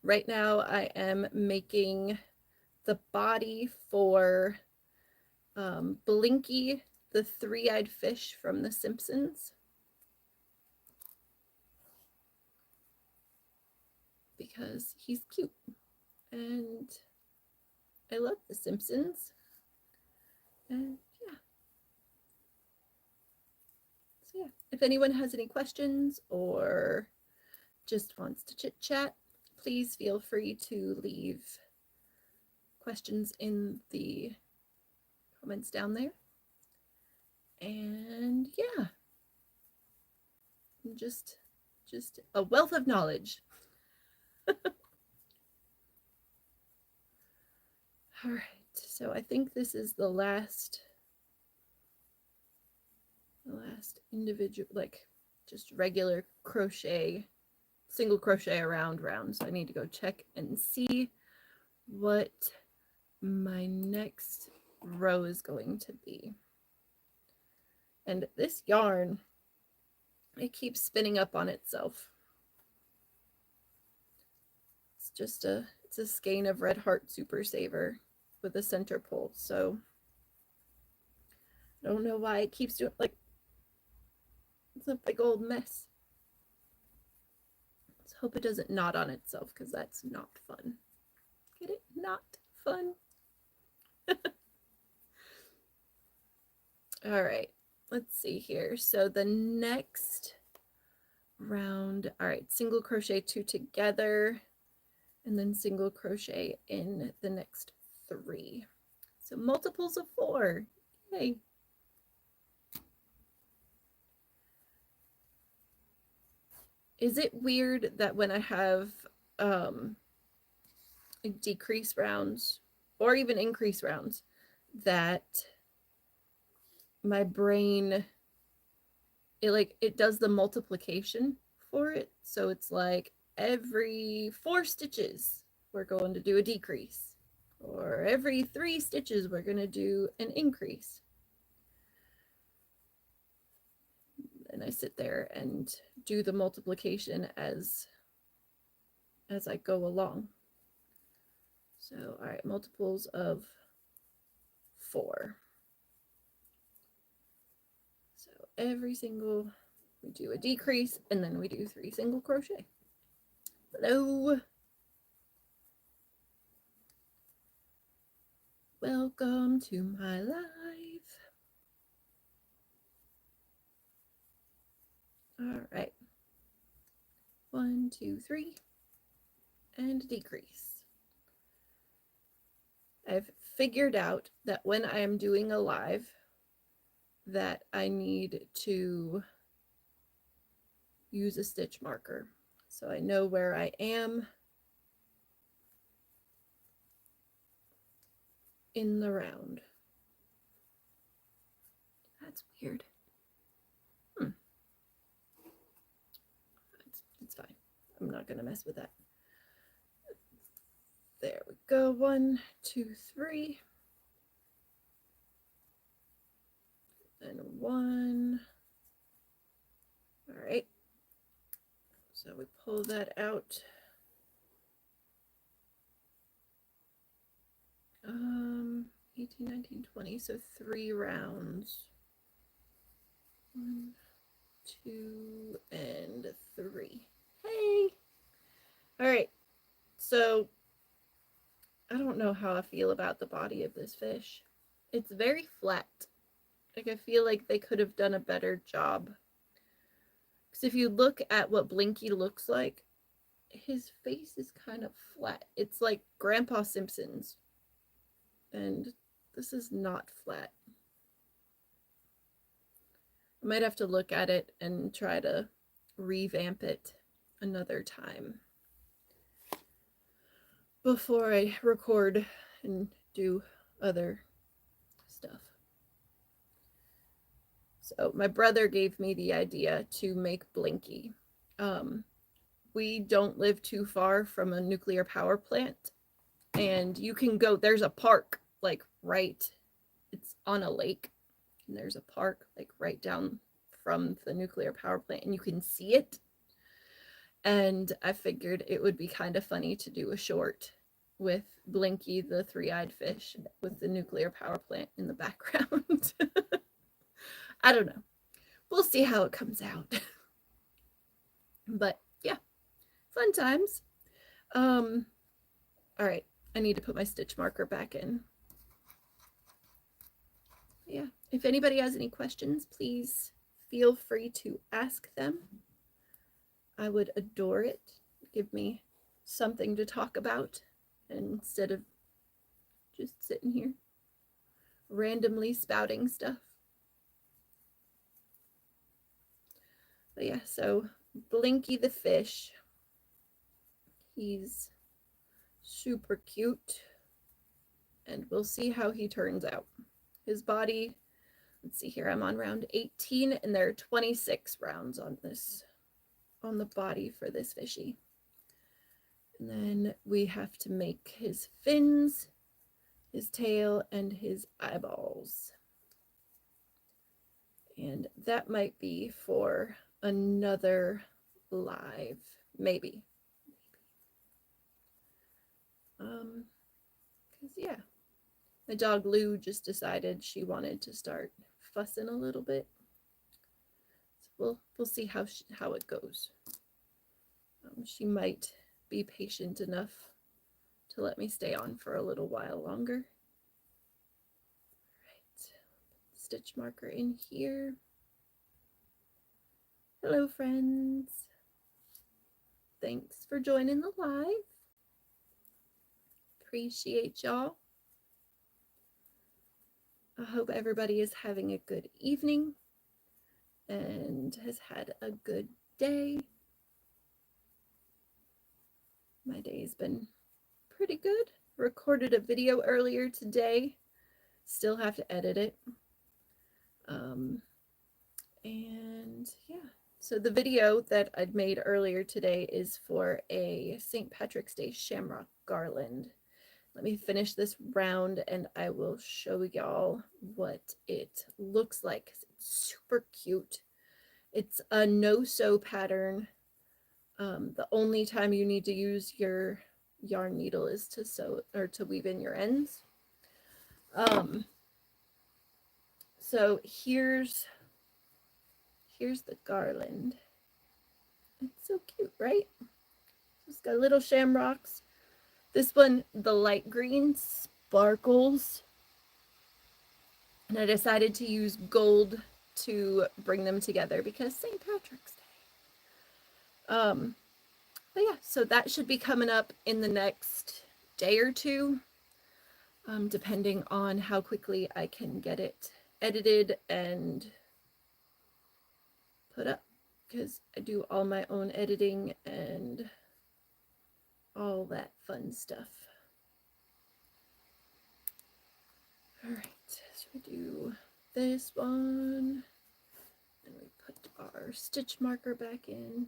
Right now I am making the body for Blinky, the three-eyed fish from The Simpsons. Because he's cute and I love The Simpsons. And yeah. So yeah, if anyone has any questions or just wants to chit chat, please feel free to leave questions in the comments down there. And yeah, just a wealth of knowledge. All right, so I think this is the last individual, like just regular crochet, single crochet around round. So I need to go check and see what my next row is going to be. And this yarn, it keeps spinning up on itself. It's just it's a skein of Red Heart Super Saver with a center pull. So I don't know why it keeps doing, like, it's a big old mess. Let's hope it doesn't knot on itself, because that's not fun. Get it? Not fun. All right, let's see here. So the next round, all right, single crochet 2 together, and then single crochet in the next 3. So multiples of 4. Yay. Is it weird that when I have decrease rounds or even increase rounds, that my brain, it does the multiplication for it? So it's like every 4 stitches we're going to do a decrease, or every 3 stitches we're going to do an increase. And I sit there and do the multiplication as I go along. So, all right, multiples of 4. So every single, we do a decrease, and then we do 3 single crochet. Hello. Welcome to my life. All right. 1, 2, 3, and decrease. I've figured out that when I am doing a live, that I need to use a stitch marker, so I know where I am in the round. That's weird. It's fine. I'm not gonna mess with that. There we go. 1, 2, 3. And 1. All right. So we pull that out. 18, 19, 20, so 3 rounds. 1, 2, and 3. Hey! Alright, so I don't know how I feel about the body of this fish. It's very flat. Like, I feel like they could have done a better job. Because if you look at what Blinky looks like, his face is kind of flat. It's like Grandpa Simpson's. And this is not flat. I might have to look at it and try to revamp it another time before I record and do other stuff. So my brother gave me the idea to make Blinky. We don't live too far from a nuclear power plant, and you can go, there's a park like right, it's on a lake, and there's a park like right down from the nuclear power plant, and you can see it. And I figured it would be kind of funny to do a short with Blinky the three-eyed fish with the nuclear power plant in the background. I don't know. We'll see how it comes out. But yeah, fun times. All right, I need to put my stitch marker back in. Yeah, if anybody has any questions, please feel free to ask them. I would adore it. Give me something to talk about instead of just sitting here randomly spouting stuff. But yeah, so Blinky the fish, he's super cute, and we'll see how he turns out. His body, let's see here, I'm on round 18, and there are 26 rounds on this, on the body for this fishy. And then we have to make his fins, his tail, and his eyeballs. And that might be for another live, maybe. Because yeah, my dog Lou just decided she wanted to start fussing a little bit. So we'll see how it goes. She might be patient enough to let me stay on for a little while longer. Right, stitch marker in here. Hello, friends. Thanks for joining the live. Appreciate y'all. I hope everybody is having a good evening and has had a good day. My day's been pretty good. Recorded a video earlier today. Still have to edit it. And yeah, so the video that I'd made earlier today is for a St. Patrick's Day shamrock garland. Let me finish this round and I will show y'all what it looks like. It's super cute. It's a no-sew pattern. The only time you need to use your yarn needle is to sew or to weave in your ends. So here's the garland. It's so cute, right? It's got little shamrocks. This one, the light green, sparkles. And I decided to use gold to bring them together because St. Patrick's Day. But yeah, so that should be coming up in the next day or two, depending on how quickly I can get it edited and put up, because I do all my own editing and all that fun stuff. All right, so we do this one, and we put our stitch marker back in.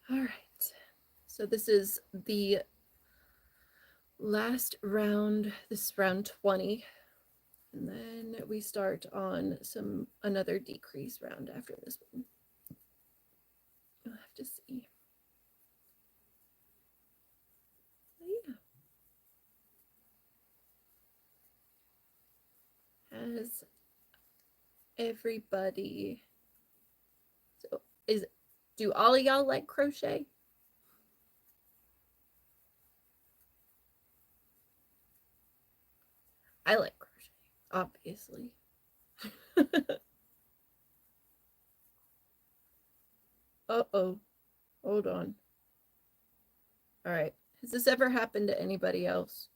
All right, so this is the last round. This is round 20, and then we start on another decrease round after this one. You'll have to see. But has everybody? So do all of y'all like crochet? I like crochet, obviously. Uh-oh. Hold on. All right. Has this ever happened to anybody else?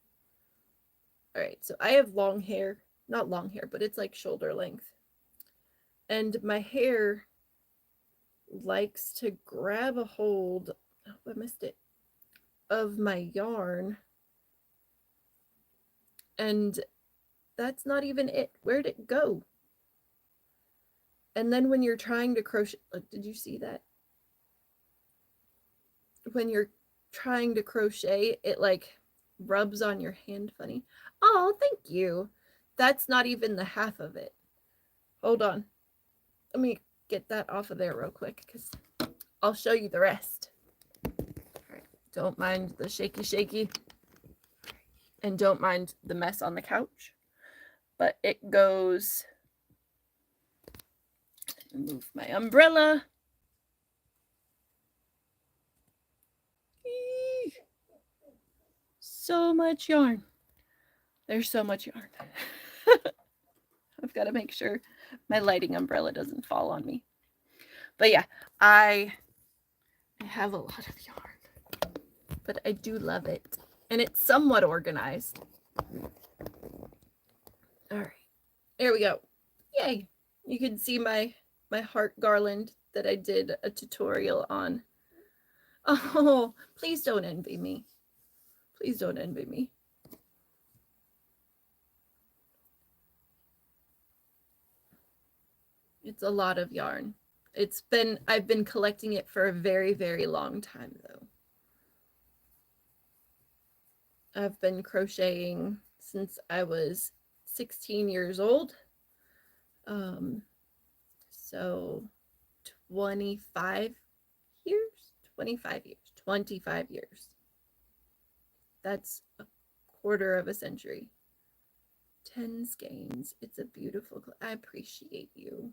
All right. So I have long hair. Not long hair, but it's like shoulder length. And my hair likes to grab a hold. Oh, I missed it. Of my yarn. And that's not even it. Where'd it go? And then when you're trying to crochet, like, did you see that? When you're trying to crochet, it like rubs on your hand funny. Oh, thank you. That's not even the half of it. Hold on. Let me get that off of there real quick because I'll show you the rest. All right. Don't mind the shaky. And don't mind the mess on the couch. But it goes. Move my umbrella. So much yarn. There's so much yarn. I've got to make sure my lighting umbrella doesn't fall on me. But yeah, I have a lot of yarn. But I do love it. And it's somewhat organized. All right. There we go. Yay. You can see my heart garland that I did a tutorial on. Oh, please don't envy me. Please don't envy me. It's a lot of yarn. I've been collecting it for a very, very long time though. I've been crocheting since I was 16 years old. So 25 years. That's a quarter of a century. 10 skeins. It's a beautiful, I appreciate you.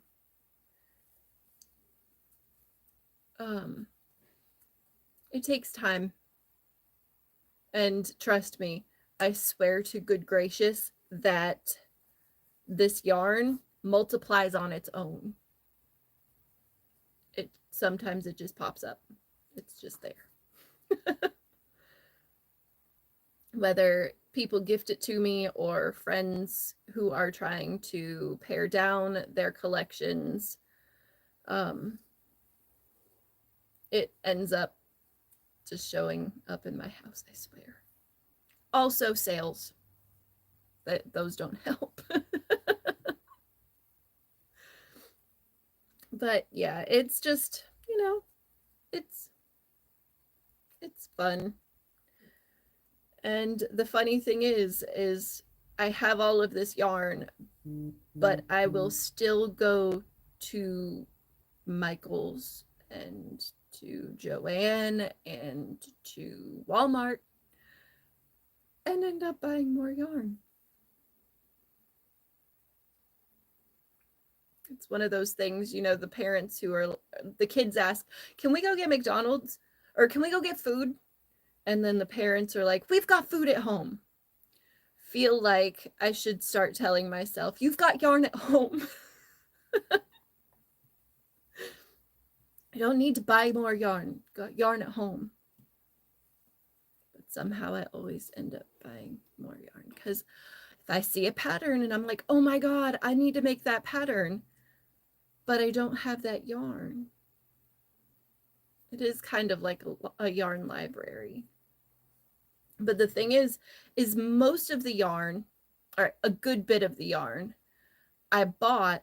It takes time. And trust me, I swear to good gracious that this yarn multiplies on its own. Sometimes it just pops up. It's just there. Whether people gift it to me or friends who are trying to pare down their collections, it ends up just showing up in my house, I swear. Also sales. Those don't help. But yeah, it's just, it's fun. And the funny thing is I have all of this yarn, but I will still go to Michael's and to Joanne and to Walmart and end up buying more yarn. It's one of those things, the parents the kids ask, can we go get McDonald's? Or can we go get food? And then the parents are like, we've got food at home. Feel like I should start telling myself, you've got yarn at home. I don't need to buy more yarn. Got yarn at home. But somehow I always end up buying more yarn because if I see a pattern and I'm like, oh my God, I need to make that pattern, but I don't have that yarn. It is kind of like a yarn library. But the thing is most of the yarn, or a good bit of the yarn, I bought,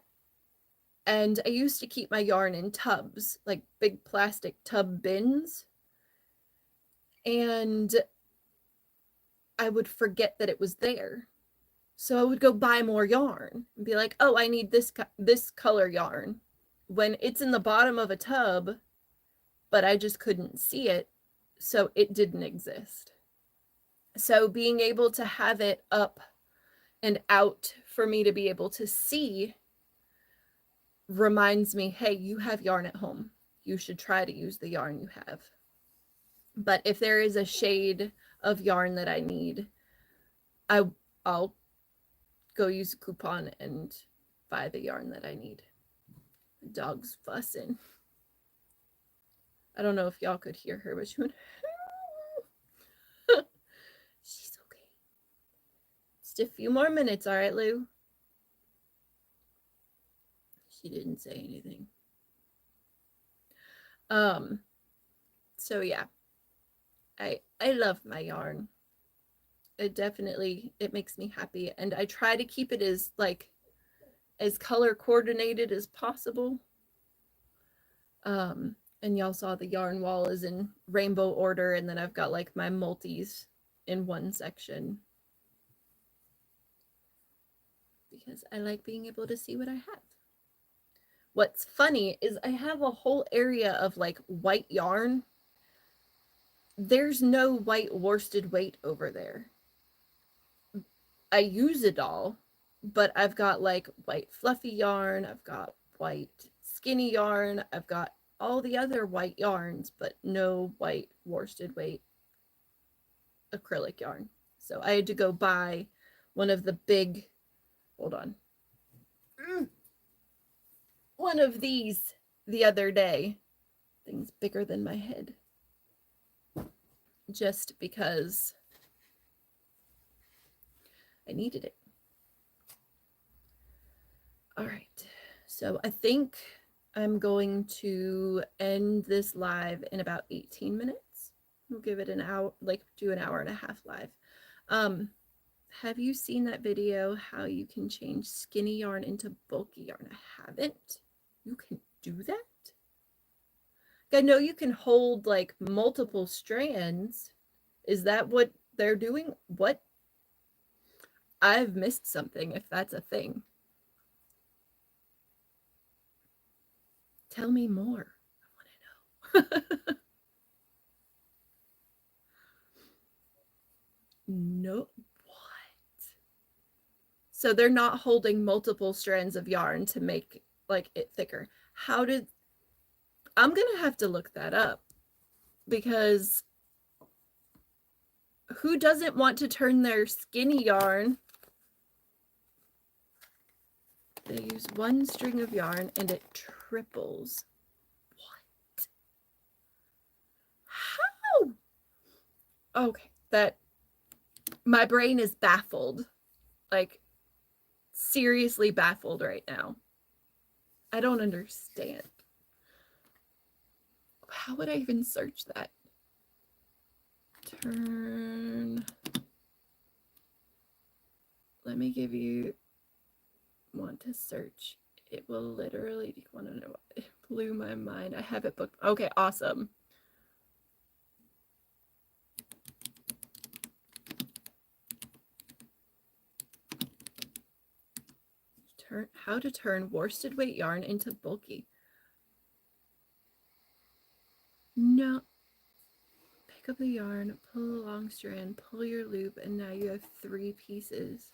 and I used to keep my yarn in tubs, like big plastic tub bins. And I would forget that it was there. So I would go buy more yarn and be like, oh, I need this color yarn when it's in the bottom of a tub, but I just couldn't see it. So it didn't exist. So being able to have it up and out for me to be able to see reminds me, hey, you have yarn at home. You should try to use the yarn you have. But if there is a shade of yarn that I need, I'll go use a coupon and buy the yarn that I need. The dog's fussing. I don't know if y'all could hear her, but she went, she's okay. Just a few more minutes, all right, Lou? She didn't say anything. So yeah, I love my yarn. It makes me happy, and I try to keep it as color coordinated as possible. And y'all saw the yarn wall is in rainbow order, and then I've got like my multis in one section because I like being able to see what I have. What's funny is I have a whole area of like white yarn. There's no white worsted weight over there. I use it all, but I've got like white fluffy yarn, I've got white skinny yarn, I've got all the other white yarns, but no white worsted weight acrylic yarn. So I had to go buy one of the big, hold on, one of these the other day. Things bigger than my head. Just because I needed it. All right. So I think I'm going to end this live in about 18 minutes. We'll give it an hour, like do an hour and a half live. Have you seen that video how you can change skinny yarn into bulky yarn? I haven't. You can do that? I know you can hold like multiple strands. Is that what they're doing? What? I've missed something if that's a thing. Tell me more. I want to know. No, what? So they're not holding multiple strands of yarn to make like it thicker. How did, I'm gonna have to look that up, because who doesn't want to turn their skinny yarn? They use one string of yarn and it triples. What? How? Okay, that, my brain is baffled. Like, seriously baffled right now. I don't understand. How would I even search that? Turn. Let me give you one to search. It will literally, do you want to know what? It blew my mind. I have it booked. Okay, awesome. How to turn worsted weight yarn into bulky. No. Pick up the yarn, pull a long strand, pull your loop, and now you have 3 pieces.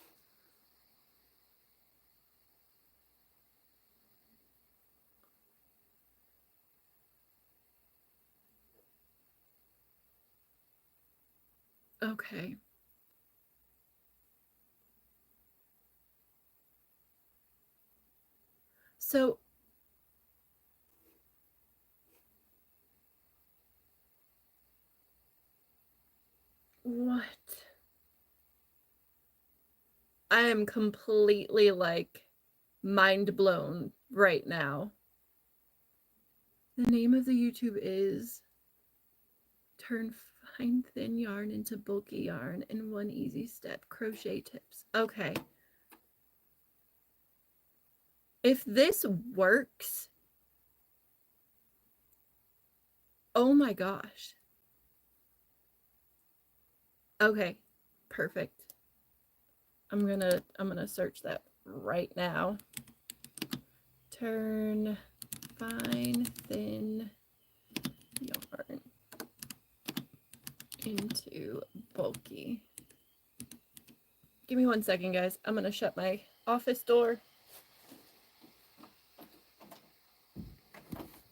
Okay. So what? I am completely like mind blown right now. The name of the YouTube is Turn Fine Thin Yarn into Bulky Yarn in 1 Easy Step Crochet Tips. Okay. If this works, oh my gosh. Okay, perfect. I'm gonna search that right now. Turn fine thin yarn into bulky. Give me 1 second, guys. I'm gonna shut my office door.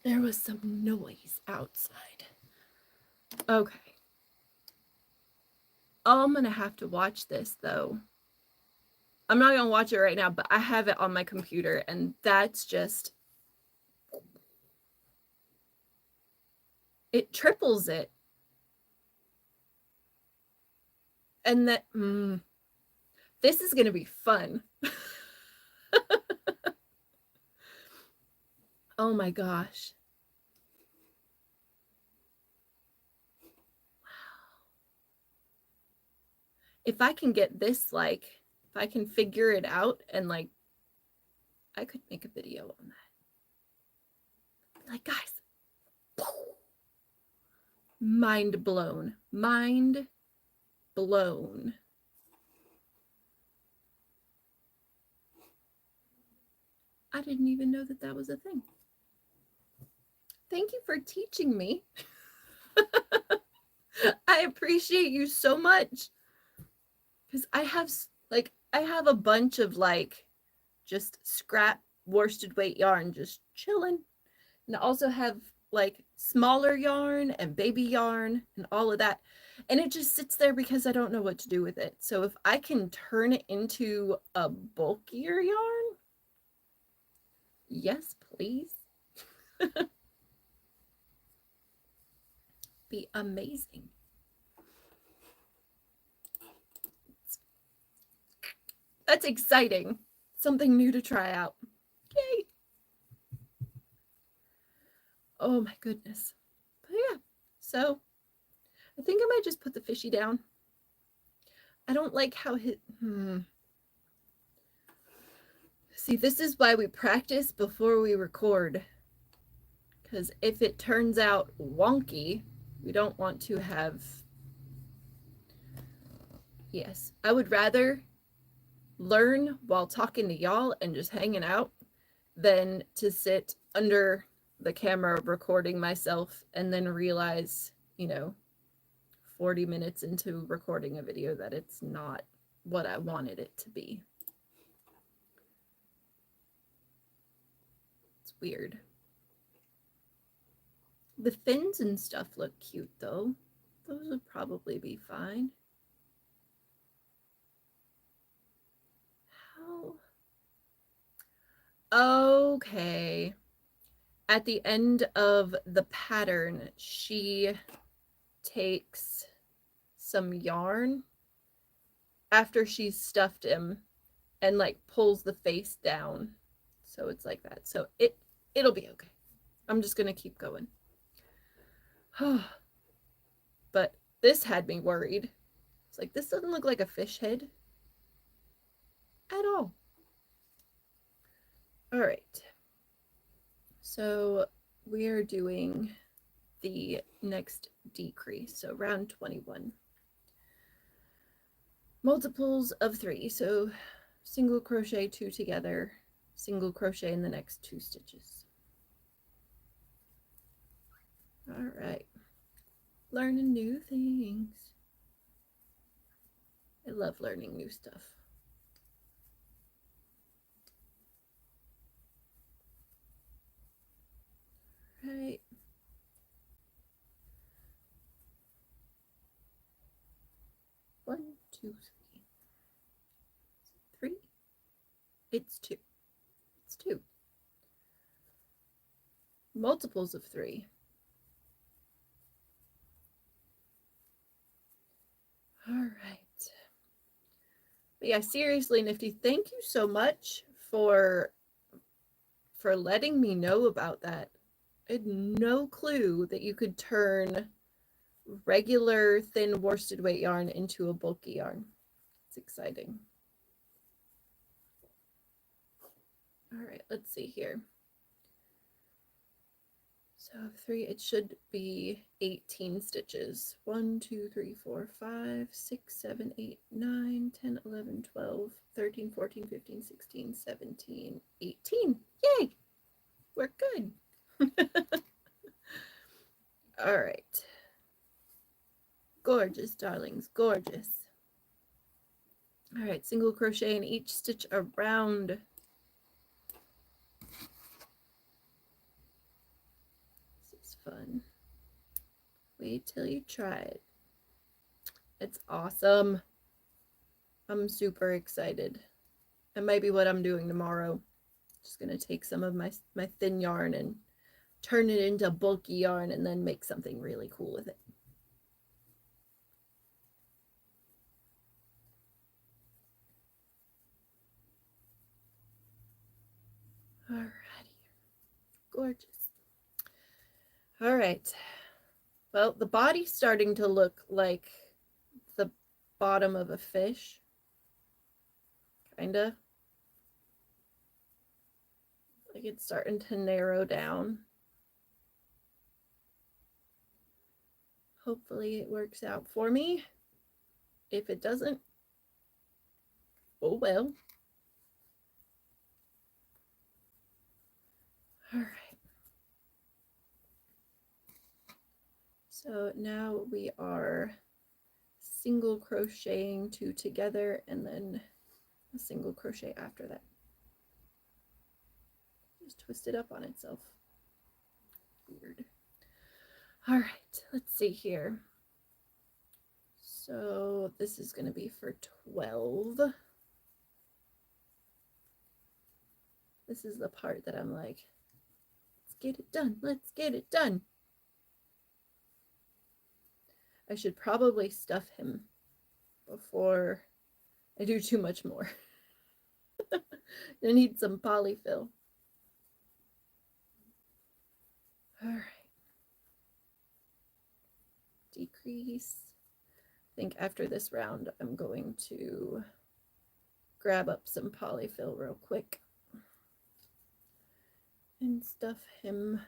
There was some noise outside. Okay. Oh, I'm gonna have to watch this though. I'm not gonna watch it right now, but I have it on my computer, and that's just, it triples it. And that, this is gonna be fun. Oh my gosh. Wow. If I can get this, like, if I can figure it out and like, I could make a video on that. Like, guys, mind blown. Mind blown. I didn't even know that that was a thing. Thank you for teaching me. I appreciate you so much. Because I have a bunch of like just scrap worsted weight yarn just chilling. And I also have like smaller yarn and baby yarn and all of that. And it just sits there because I don't know what to do with it. So if I can turn it into a bulkier yarn, yes, please. Be amazing. That's exciting. Something new to try out. Yay. Oh my goodness. But yeah, so I think I might just put the fishy down. I don't like how See, this is why we practice before we record. Because if it turns out wonky, we don't want to have... Yes, I would rather learn while talking to y'all and just hanging out than to sit under the camera recording myself and then realize, 40 minutes into recording a video that it's not what I wanted it to be. It's weird. The fins and stuff look cute though. Those would probably be fine. How? Okay. At the end of the pattern, she takes some yarn after she's stuffed him and like pulls the face down. So it's like that. So it'll be okay. I'm just gonna keep going. But this had me worried. It's like, this doesn't look like a fish head at all. All right. So we are doing the next decrease. So round 21. Multiples of 3. So single crochet 2 together, single crochet in the next 2 stitches. All right. Learning new things. I love learning new stuff. Right. One, two, three. It's 2. It's 2. Multiples of 3. All right. But yeah, seriously, Nifty, thank you so much for letting me know about that. I had no clue that you could turn regular thin worsted weight yarn into a bulky yarn. It's exciting. All right, let's see here. So 3, it should be 18 stitches. 1, 2, 3, 4, 5, 6, 7, 8, 9, 10, 11, 12, 13, 14, 15, 16, 17, 18. Yay! We're good. All right. Gorgeous, darlings, gorgeous. All right, single crochet in each stitch around. This is fun. Wait till you try it. It's awesome. I'm super excited. It might be what I'm doing tomorrow. Just gonna take some of my thin yarn and turn it into bulky yarn and then make something really cool with it. Alrighty. Gorgeous. All right. Well, the body's starting to look like the bottom of a fish. Kinda. Like it's starting to narrow down. Hopefully it works out for me. If it doesn't, oh well. All right. So now we are single crocheting two together and then a single crochet after that. Just twist it up on itself. Weird. All right, let's see here. So this is going to be for 12. This is the part that I'm like, let's get it done. Let's get it done. I should probably stuff him before I do too much more. I need some polyfill. All right. Decrease. I think after this round, I'm going to grab up some polyfill real quick and stuff him.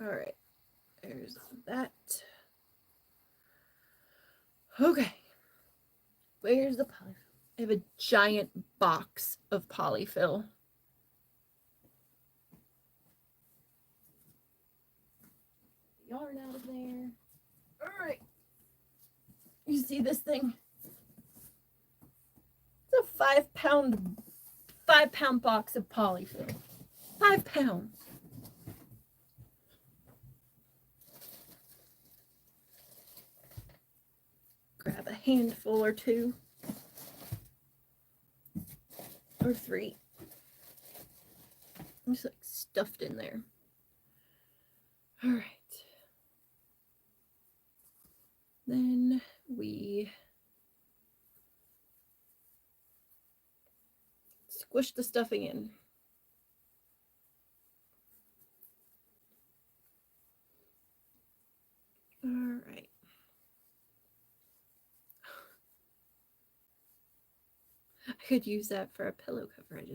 All right, there's that. Okay, where's the polyfill? I have a giant box of polyfill. Yarn out of there. All right, you see this thing? It's a 5 pound box of polyfill. 5 pounds. Grab a handful or two or three. I'm just like stuffed in there. All right. Then we squish the stuffing in. All right. I could use that for a pillow cover. I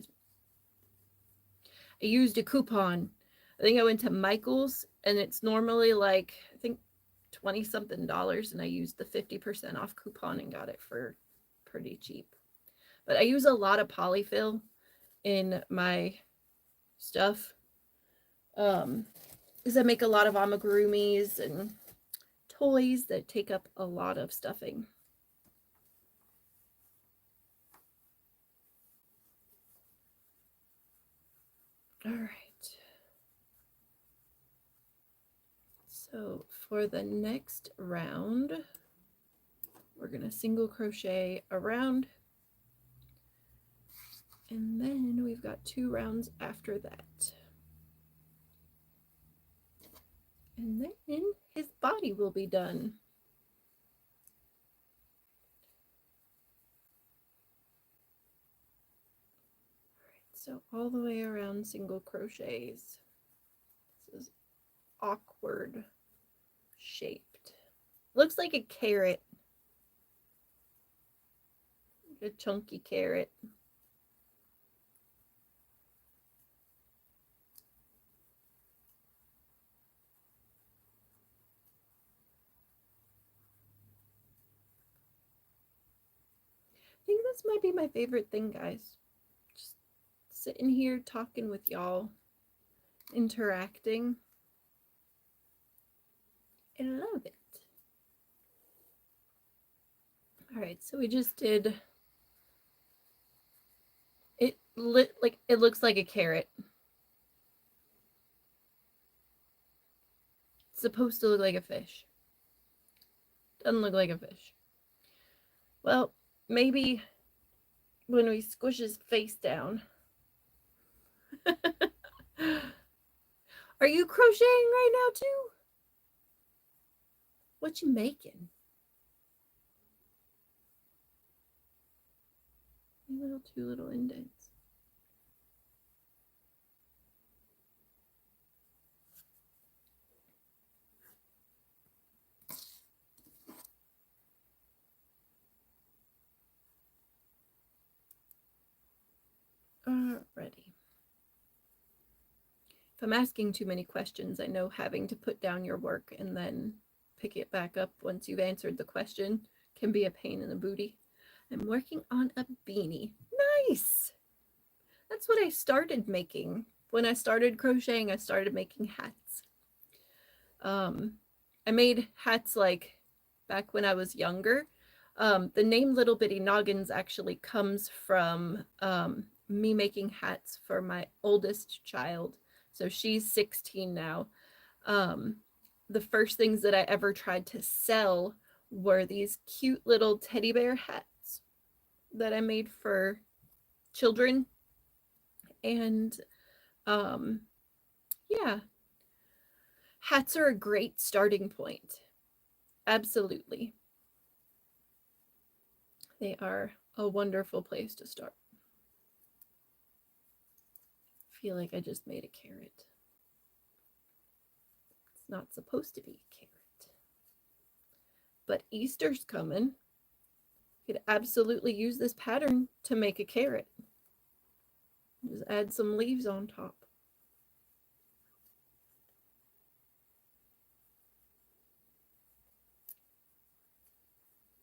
used a coupon. I think I went to Michael's and it's normally like, I think 20 something dollars, and I used the 50% off coupon and got it for pretty cheap. But I use a lot of polyfill in my stuff. Because I make a lot of amigurumis and toys that take up a lot of stuffing. All right. So for the next round, we're going to single crochet around. And then we've got 2 rounds after that. And then his body will be done. All right, so all the way around single crochets. This is awkward shaped. Looks like a carrot. Like a chunky carrot. I think this might be my favorite thing, guys. Just sitting here talking with y'all, interacting. I love it. All right, so we just did it like it looks like a carrot. It's supposed to look like a fish. Doesn't look like a fish. Well, maybe when we squish his face down. Are you crocheting right now too? What you making? Two little indents. Alrighty. If I'm asking too many questions, I know having to put down your work and then pick it back up once you've answered the question can be a pain in the booty. I'm working on a beanie. Nice! That's what I started making. When I started crocheting, I started making hats. I made hats like back when I was younger. The name Little Bitty Noggins actually comes from me making hats for my oldest child. So she's 16 now. The first things that I ever tried to sell were these cute little teddy bear hats that I made for children. And yeah, hats are a great starting point. Absolutely. They are a wonderful place to start. I feel like I just made a carrot. It's not supposed to be a carrot. But Easter's coming. You could absolutely use this pattern to make a carrot. Just add some leaves on top.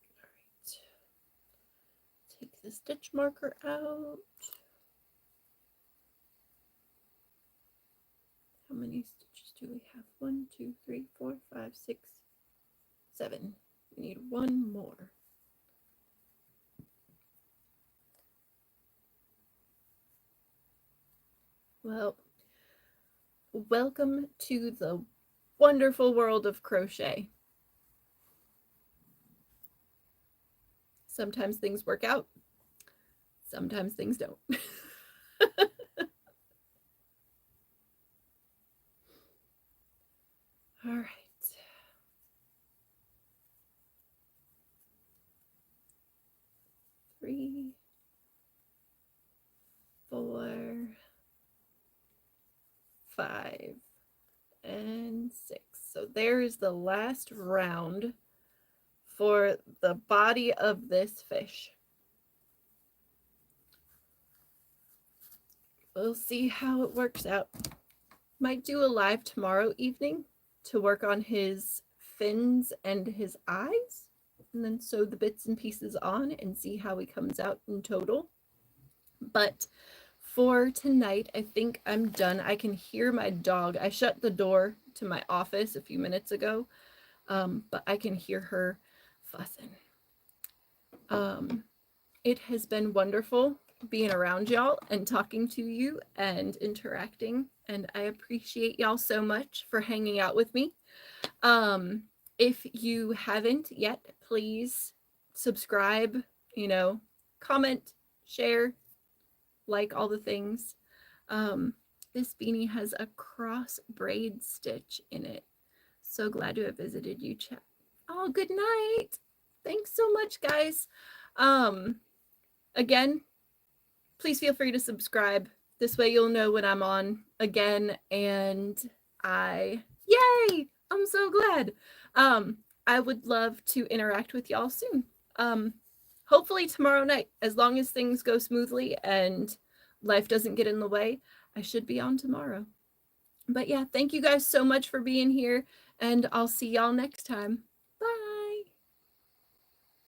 All right. Take the stitch marker out. How many stitches do we have? 1, 2, 3, 4, 5, 6, 7. We need one more. Well, welcome to the wonderful world of crochet. Sometimes things work out, sometimes things don't. All right. 3, 4, 5, and 6. So there's the last round for the body of this fish. We'll see how it works out. Might do a live tomorrow evening to work on his fins and his eyes, and then sew the bits and pieces on and see how he comes out in total. But for tonight, I think I'm done. I can hear my dog. I shut the door to my office a few minutes ago, but I can hear her fussing. It has been wonderful being around y'all and talking to you and interacting, and I appreciate y'all so much for hanging out with me. If you haven't yet, please subscribe, comment, share, like all the things. This beanie has a cross braid stitch in it. So glad to have visited you, chat. Oh, good night. Thanks so much, guys. Again, please feel free to subscribe. This way you'll know when I'm on again, and yay! I'm so glad. I would love to interact with y'all soon. Hopefully tomorrow night, as long as things go smoothly and life doesn't get in the way, I should be on tomorrow. But yeah, thank you guys so much for being here, and I'll see y'all next time.